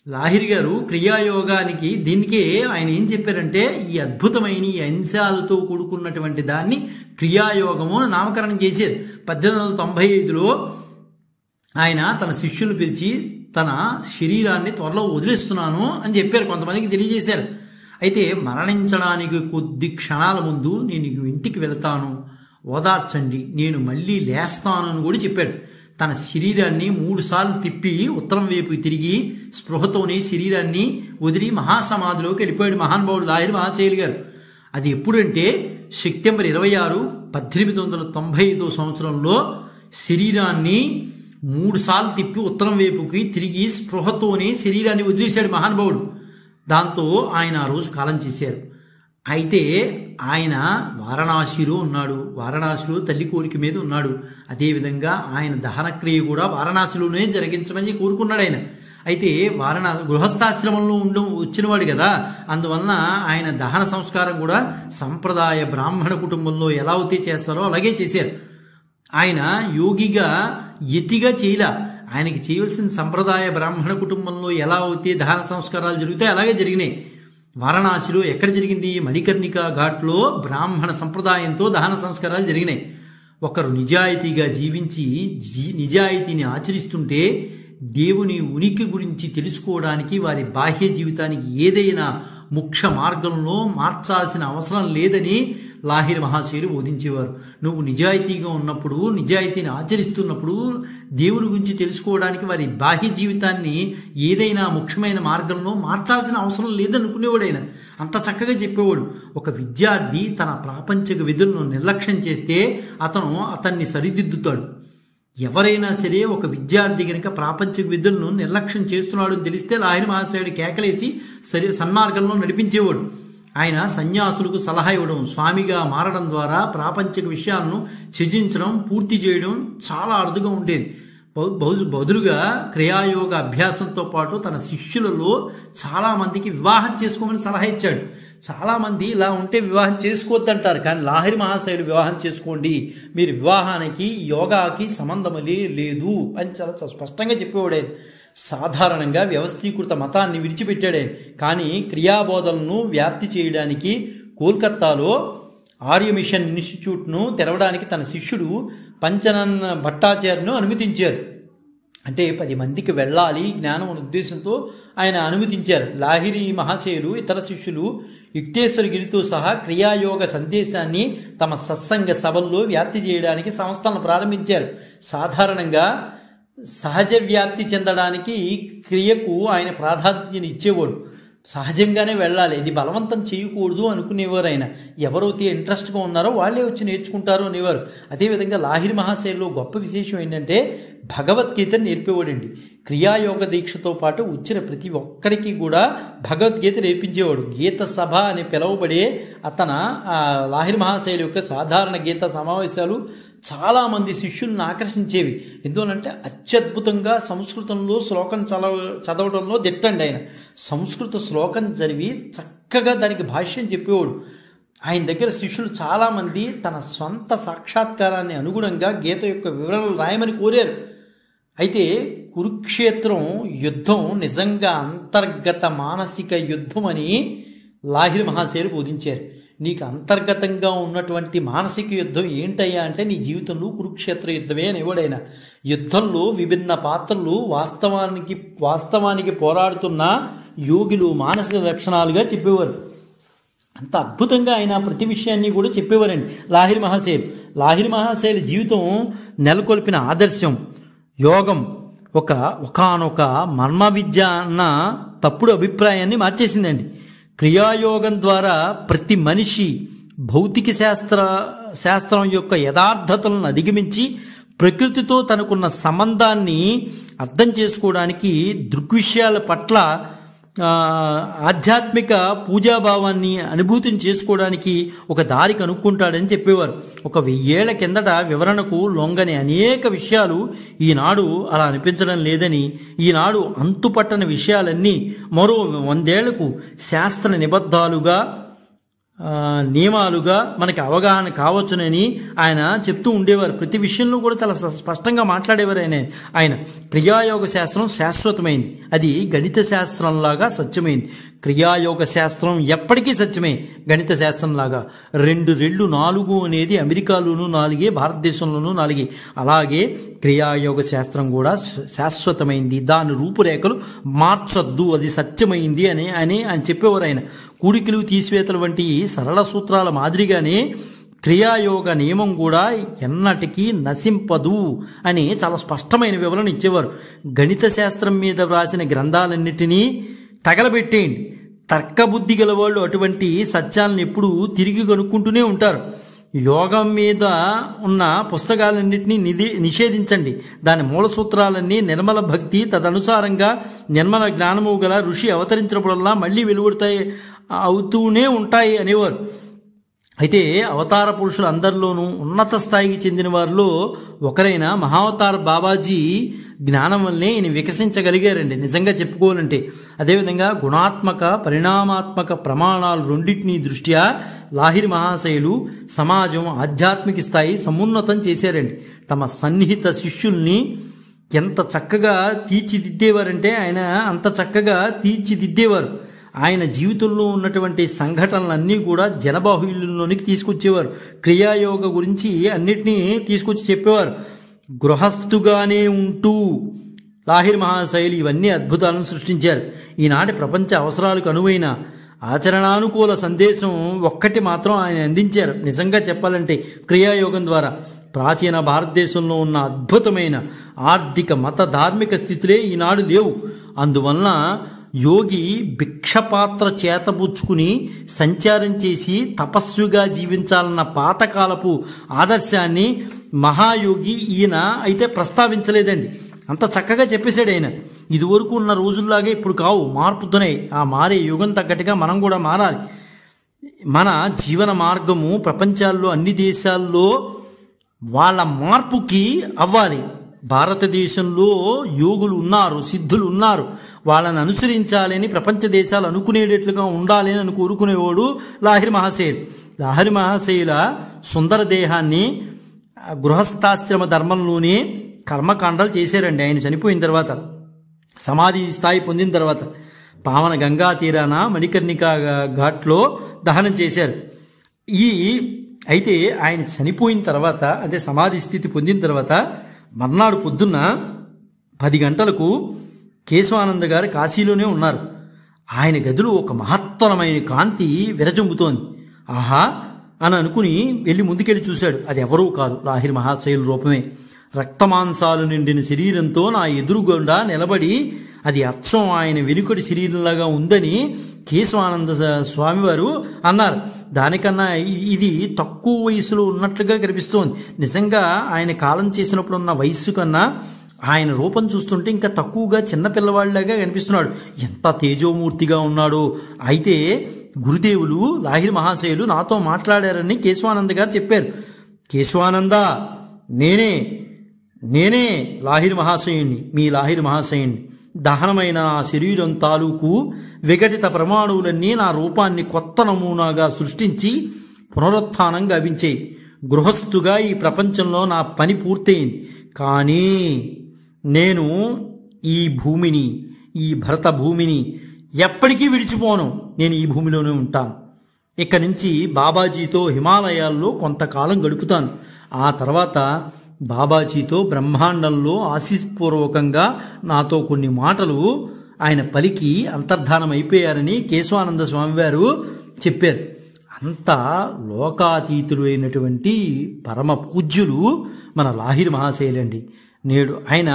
లాహిరి గారు క్రియాయోగానికి దీనికే ఆయన ఏం చెప్పారంటే ఈ అద్భుతమైన ఈ అంశాలతో కూడుకున్నటువంటి దాన్ని క్రియాయోగము అని నామకరణం చేశారు. 1895లో ఆయన తన శిష్యులు పిలిచి తన శరీరాన్ని త్వరలో వదిలేస్తున్నాను అని చెప్పారు. కొంతమందికి తెలియజేశారు. అయితే మరణించడానికి కొద్ది క్షణాల ముందు నేను ఇంటికి వెళ్తాను, ఓదార్చండి, నేను మళ్ళీ లేస్తాను అని కూడా చెప్పాడు. తన శరీరాన్ని 3 సార్లు తిప్పి ఉత్తరం వైపు తిరిగి స్పృహతోనే శరీరాన్ని వదిలి మహాసమాధిలోకి వెళ్ళిపోయాడు మహానుభావుడు లాహిరి మహాశయులు గారు. అది ఎప్పుడంటే సెప్టెంబర్ 26, 1895 సంవత్సరంలో శరీరాన్ని 3 సార్లు తిప్పి ఉత్తరం వైపుకి తిరిగి స్పృహతోనే శరీరాన్ని వదిలేశాడు మహానుభావుడు. దాంతో ఆయన ఆ రోజు కాలం చేశారు. అయితే ఆయన వారణాసిలో ఉన్నాడు. వారణాసిలో తల్లి కోరిక మీద ఉన్నాడు. అదేవిధంగా ఆయన దహనక్రియ కూడా వారణాసిలోనే జరిగించమని కోరుకున్నాడు ఆయన. అయితే గృహస్థాశ్రమంలో వచ్చినవాడు కదా, అందువలన ఆయన దహన సంస్కారం కూడా సంప్రదాయ బ్రాహ్మణ కుటుంబంలో ఎలా అయితే చేస్తారో అలాగే చేశారు. ఆయన యోగిగా యతిగా చేయలా. ఆయనకి చేయవలసిన సంప్రదాయ బ్రాహ్మణ కుటుంబంలో ఎలా అయితే దహన సంస్కారాలు జరుగుతాయి అలాగే జరిగినాయి. వారణాసిలో ఎక్కడ జరిగింది? మణికర్ణికా ఘాట్లో బ్రాహ్మణ సంప్రదాయంతో దహన సంస్కారాలు జరిగినాయి. ఒకరు నిజాయితీగా జీవించి నిజాయితీని ఆచరిస్తుంటే దేవుని ఉనికి గురించి తెలుసుకోవడానికి వారి బాహ్య జీవితానికి ఏదైనా ముఖ్య మార్గంలో మార్చాల్సిన అవసరం లేదని లాహిరి మహాశయులు బోధించేవారు. నువ్వు నిజాయితీగా ఉన్నప్పుడు, నిజాయితీని ఆచరిస్తున్నప్పుడు దేవుని గురించి తెలుసుకోవడానికి వారి బాహ్య జీవితాన్ని ఏదైనా ముఖ్యమైన మార్గంలో మార్చాల్సిన అవసరం లేదనుకునేవాడు ఆయన. అంత చక్కగా చెప్పేవాడు. ఒక విద్యార్థి తన ప్రాపంచిక విధులను నిర్లక్ష్యం చేస్తే అతన్ని సరిదిద్దుతాడు. ఎవరైనా సరే ఒక విద్యార్థి కనుక ప్రాపంచిక విధులను నిర్లక్ష్యం చేస్తున్నాడు అని తెలిస్తే లాహిరి మహాశయుడు కేకలేసి సన్మార్గంలో నడిపించేవాడు. ఆయన సన్యాసులకు సలహా ఇవ్వడం, స్వామిగా మారడం ద్వారా ప్రాపంచిక విషయాలను త్యజించడం, పూర్తి చేయడం చాలా అరుదుగా ఉండేది. బదులుగా క్రియాయోగ అభ్యాసంతో పాటు తన శిష్యులలో చాలామందికి వివాహం చేసుకోమని సలహా ఇచ్చాడు. చాలామంది ఇలా ఉంటే వివాహం చేసుకోవద్దంటారు, కానీ లాహిరి మహాశయులు వివాహం చేసుకోండి, మీరు వివాహానికి యోగాకి సంబంధం లేదు అని చాలా స్పష్టంగా చెప్పేవాడే. సాధారణంగా వ్యవస్థీకృత మతాన్ని విడిచిపెట్టాడే. కానీ క్రియాబోధనను వ్యాప్తి చేయడానికి కోల్కత్తాలో ఆర్య మిషన్ ఇన్స్టిట్యూట్ను తెరవడానికి తన శిష్యుడు పంచనన్ భట్టాచార్యను అనుమతించారు. అంటే 10 మందికి వెళ్ళాలి జ్ఞానం అనే ఉద్దేశంతో ఆయన అనుమతించారు. లాహిరి మహాశయులు ఇతర శిష్యులు యుక్తేశ్వరగిరితో సహా క్రియాయోగ సందేశాన్ని తమ సత్సంగ సభల్లో వ్యాప్తి చేయడానికి సంస్థలను ప్రారంభించారు. సాధారణంగా సహజ వ్యాప్తి చెందడానికి క్రియకు ఆయన ప్రాధాన్యతను ఇచ్చేవాడు. సహజంగానే వెళ్ళాలి, ఇది బలవంతం చేయకూడదు అనుకునేవారు. ఆయన ఎవరైతే ఇంట్రెస్ట్గా ఉన్నారో వాళ్ళే వచ్చి నేర్చుకుంటారు అనేవారు. అదేవిధంగా లాహిరి మహాశయుల్లో గొప్ప విశేషం ఏంటంటే భగవద్గీతను నేర్పేవాడండి. క్రియాయోగ దీక్షతో పాటు వచ్చిన ప్రతి ఒక్కరికి కూడా భగవద్గీత నేర్పించేవాడు. గీత సభ అని పిలువబడే లాహిరి మహాశయుల యొక్క సాధారణ గీత సమావేశాలు చాలామంది శిష్యులను ఆకర్షించేవి. ఎందువలంటే అత్యద్భుతంగా సంస్కృతంలో శ్లోకం చదవడంలో దిట్టండి ఆయన. సంస్కృత శ్లోకం చదివి చక్కగా దానికి భాష్యం చెప్పేవాడు. ఆయన దగ్గర శిష్యులు చాలామంది తన సొంత సాక్షాత్కారాన్ని అనుగుణంగా గీత యొక్క వివరణలు రాయమని కోరారు. అయితే కురుక్షేత్రం యుద్ధం నిజంగా అంతర్గత మానసిక యుద్ధం అని లాహిరి మహాశయులు బోధించారు. నీకు అంతర్గతంగా ఉన్నటువంటి మానసిక యుద్ధం ఏంటయ్యా అంటే నీ జీవితంలో కురుక్షేత్ర యుద్ధమే అనేవాడైనా. యుద్ధంలో విభిన్న పాత్రలు వాస్తవానికి పోరాడుతున్న యోగులు మానసిక లక్షణాలుగా చెప్పేవారు. అంత అద్భుతంగా ఆయన ప్రతి విషయాన్ని కూడా చెప్పేవారండి లాహిరి మహాశయులు. లాహిరి మహాశయుల జీవితం నెలకొల్పిన ఆదర్శం యోగం ఒకానొక మర్మ విద్య అన్న తప్పుడు అభిప్రాయాన్ని మార్చేసిందండి. క్రియాయోగం ద్వారా ప్రతి మనిషి భౌతిక శాస్త్రం యొక్క యథార్థతలను అధిగమించి ప్రకృతితో తనకున్న సంబంధాన్ని అర్థం చేసుకోవడానికి, దృగ్విషయాల పట్ల ఆధ్యాత్మిక పూజాభావాన్ని అనుభూతిని చేసుకోవడానికి ఒక దారి కనుక్కుంటాడని చెప్పేవారు. 1000 ఏళ్ల కిందట వివరణకు లొంగని అనేక విషయాలు ఈనాడు అలా అనిపించడం లేదని, ఈనాడు అంతుపట్టని విషయాలన్నీ మరో 100 ఏళ్లకు శాస్త్ర నిబద్ధాలుగా నియమాలుగా మనకి అవగాహన కావచ్చునని ఆయన చెప్తూ ఉండేవారు. ప్రతి విషయంలో కూడా చాలా స్పష్టంగా మాట్లాడేవారు ఆయన. క్రియాయోగ శాస్త్రం శాశ్వతమైంది, అది గణిత శాస్త్రంలాగా సత్యమైంది. క్రియాయోగ శాస్త్రం ఎప్పటికీ సత్యమే గణిత శాస్త్రంలాగా. 2 రెళ్ళు 4 అనేది అమెరికాలోనూ 4, భారతదేశంలోనూ 4. అలాగే క్రియాయోగ శాస్త్రం కూడా శాశ్వతమైంది, దాని రూపురేఖలు మార్చొద్దు, అది సత్యమైంది అని ఆయన చెప్పేవారు. ఆయన కూడికలు తీసివేతలు వంటి సరళ సూత్రాల మాదిరిగానే క్రియాయోగ నియమం కూడా ఎన్నటికీ నశింపదు అని చాలా స్పష్టమైన వివరణ ఇచ్చేవారు. గణిత శాస్త్రం మీద వ్రాసిన గ్రంథాలన్నిటినీ తగలబెట్టేయండి, తర్కబుద్ధి గలవాళ్ళు అటువంటి సత్యాలను ఎప్పుడూ తిరిగి కనుక్కుంటూనే ఉంటారు. యోగం మీద ఉన్న పుస్తకాలన్నింటినీ నిషేధించండి, దాని మూల సూత్రాలన్నీ నిర్మల భక్తి తదనుసారంగా నిర్మల జ్ఞానము గల ఋషి అవతరించినప్పుడల్లా మళ్ళీ అవుతూనే ఉంటాయి అనేవారు. అయితే అవతార పురుషులు అందరిలోనూ ఉన్నత స్థాయికి చెందిన వారిలో ఒకరైన మహావతార బాబాజీ జ్ఞానం వల్లనే ఈయన వికసించగలిగారండి నిజంగా చెప్పుకోవాలంటే. అదేవిధంగా గుణాత్మక పరిణామాత్మక ప్రమాణాలు రెండింటినీ దృష్ట్యా లాహిరి మహాశయులు సమాజం ఆధ్యాత్మిక స్థాయి సమున్నతం చేశారండి. తమ సన్నిహిత శిష్యుల్ని ఎంత చక్కగా తీర్చిదిద్దేవారంటే ఆయన అంత చక్కగా తీర్చిదిద్దేవారు. ఆయన జీవితంలో ఉన్నటువంటి సంఘటనలన్నీ కూడా జనబాహుల్యంలోనికి తీసుకొచ్చేవారు. క్రియాయోగ గురించి అన్నిటినీ తీసుకొచ్చి చెప్పేవారు. గృహస్థుగానే ఉంటూ లాహిరి మహాశయులు ఇవన్నీ అద్భుతాలను సృష్టించారు. ఈనాటి ప్రపంచ అవసరాలకు అనువైన ఆచరణానుకూల సందేశం ఒక్కటి మాత్రం ఆయన అందించారు. నిజంగా చెప్పాలంటే క్రియాయోగం ద్వారా ప్రాచీన భారతదేశంలో ఉన్న అద్భుతమైన ఆర్థిక మత ధార్మిక స్థితులే ఈనాడు లేవు. అందువలన యోగి భిక్షపాత్ర చేతబుచ్చుకుని సంచారం చేసి తపస్విగా జీవించాలన్న పాతకాలపు ఆదర్శాన్ని మహాయోగి ఈయన అయితే ప్రస్తావించలేదండి. అంత చక్కగా చెప్పేశాడు ఆయన. ఇదివరకు ఉన్న రోజుల్లాగే ఇప్పుడు కావు, మార్పుతున్నాయి. ఆ మారే యుగం తగ్గట్టుగా మనం కూడా మారాలి. మన జీవన మార్గము ప్రపంచాల్లో అన్ని దేశాల్లో వాళ్ళ మార్పుకి అవ్వాలి. భారతదేశంలో యోగులు ఉన్నారు, సిద్ధులు ఉన్నారు, వాళ్ళని అనుసరించాలని ప్రపంచ దేశాలు అనుకునేటట్లుగా ఉండాలి అని కోరుకునేవాడు లాహిరి మహాశయులు. లాహిరి మహాశయుల సుందర దేహాన్ని గృహస్థాశ్రమ ధర్మంలోనే కర్మకాండాలు చేశారండి. ఆయన చనిపోయిన తర్వాత సమాధి స్థాయి పొందిన తర్వాత పావన గంగా తీరాన మణికర్ణికా ఘాట్లో దహనం చేశారు. అయితే ఆయన చనిపోయిన తర్వాత అంటే సమాధి స్థితి పొందిన తర్వాత మర్నాడు పొద్దున్న 10 గంటలకు కేశవానంద గారు కాశీలోనే ఉన్నారు. ఆయన గదిలో ఒక మహత్తరమైన కాంతి విరజొంగుతోంది. ఆహా అని అనుకుని వెళ్ళి ముందుకెళ్ళి చూశాడు. అది ఎవరూ కాదు, లాహిరి మహాశయుల రూపమే. రక్తమాంసాలు నిండిన శరీరంతో నా ఎదురుగుండా నిలబడి అది అచ్చం ఆయన వెనుకటి శరీరంలాగా ఉందని కేశవానంద స్వామివారు అన్నారు. దానికన్నా ఇది తక్కువ వయసులో ఉన్నట్లుగా కనిపిస్తోంది. నిజంగా ఆయన కాలం చేసినప్పుడు ఉన్న వయస్సు కన్నా ఆయన రూపం చూస్తుంటే ఇంకా తక్కువగా చిన్నపిల్లవాళ్ళలాగా కనిపిస్తున్నాడు. ఎంత తేజోమూర్తిగా ఉన్నాడో. అయితే గురుదేవులు లాహిరి మహాశయులు నాతో మాట్లాడారని కేశవానంద గారు చెప్పారు. కేశవానంద, నేనే లాహిరి మహాశయుణ్ణి, మీ లాహిరి మహాశయుణ్ణి. దహనమైన నా శరీరం తాలూకు విఘటిత ప్రమాణువులన్నీ నా రూపాన్ని కొత్త నమూనాగా సృష్టించి పునరుత్థానం గావించాయి. గృహస్థుగా ఈ ప్రపంచంలో నా పని పూర్తయింది. కానీ నేను ఈ భూమిని, ఈ భరత భూమిని ఎప్పటికీ విడిచిపోను. నేను ఈ భూమిలోనే ఉంటాను. ఇక్కడి నుంచి బాబాజీతో హిమాలయాల్లో కొంతకాలం గడుపుతాను. ఆ తర్వాత బాబాజీతో బ్రహ్మాండంలో ఆశీస్పూర్వకంగా నాతో కొన్ని మాటలు ఆయన పలికి అంతర్ధానం అయిపోయారని కేశవానంద స్వామివారు చెప్పారు. అంత లోకాతీతులు అయినటువంటి పరమ పూజ్యులు మన లాహిరి మహాశయులండి. నేడు ఆయన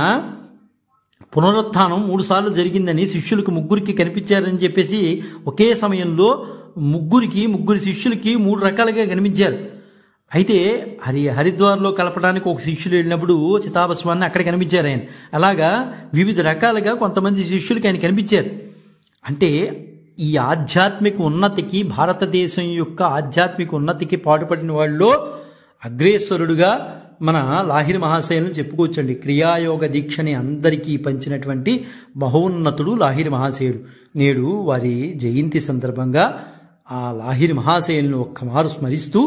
పునరుత్థానం 3 సార్లు జరిగిందని శిష్యులకు 3 కనిపించారని చెప్పేసి ఒకే సమయంలో ముగ్గురు శిష్యులకి 3 రకాలుగా కనిపించారు. అయితే అది హరిద్వార్లో కలపడానికి ఒక శిష్యులు వెళ్ళినప్పుడు చితాభస్మాన్ని అక్కడ కనిపించారు ఆయన. అలాగా వివిధ రకాలుగా కొంతమంది శిష్యులకి ఆయన కనిపించారు. అంటే ఈ ఆధ్యాత్మిక ఉన్నతికి, భారతదేశం యొక్క ఆధ్యాత్మిక ఉన్నతికి పాటుపడిన వాళ్ళలో అగ్రేశ్వరుడుగా మన లాహిరి మహాశయులను చెప్పుకోవచ్చండి. క్రియాయోగ దీక్షని అందరికీ పంచినటువంటి మహోన్నతుడు లాహిరి మహాశయుడు. నేడు వారి జయంతి సందర్భంగా ఆ లాహిరి మహాశయులను ఒక్కమారు స్మరిస్తూ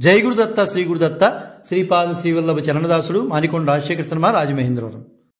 జై గురుదత్త, శ్రీ గురుదత్త, శ్రీపాద శ్రీవల్లభ చరణదాసుడు, మానికొండ రాజశేఖర శర్మ, రాజమహేంద్రవరం.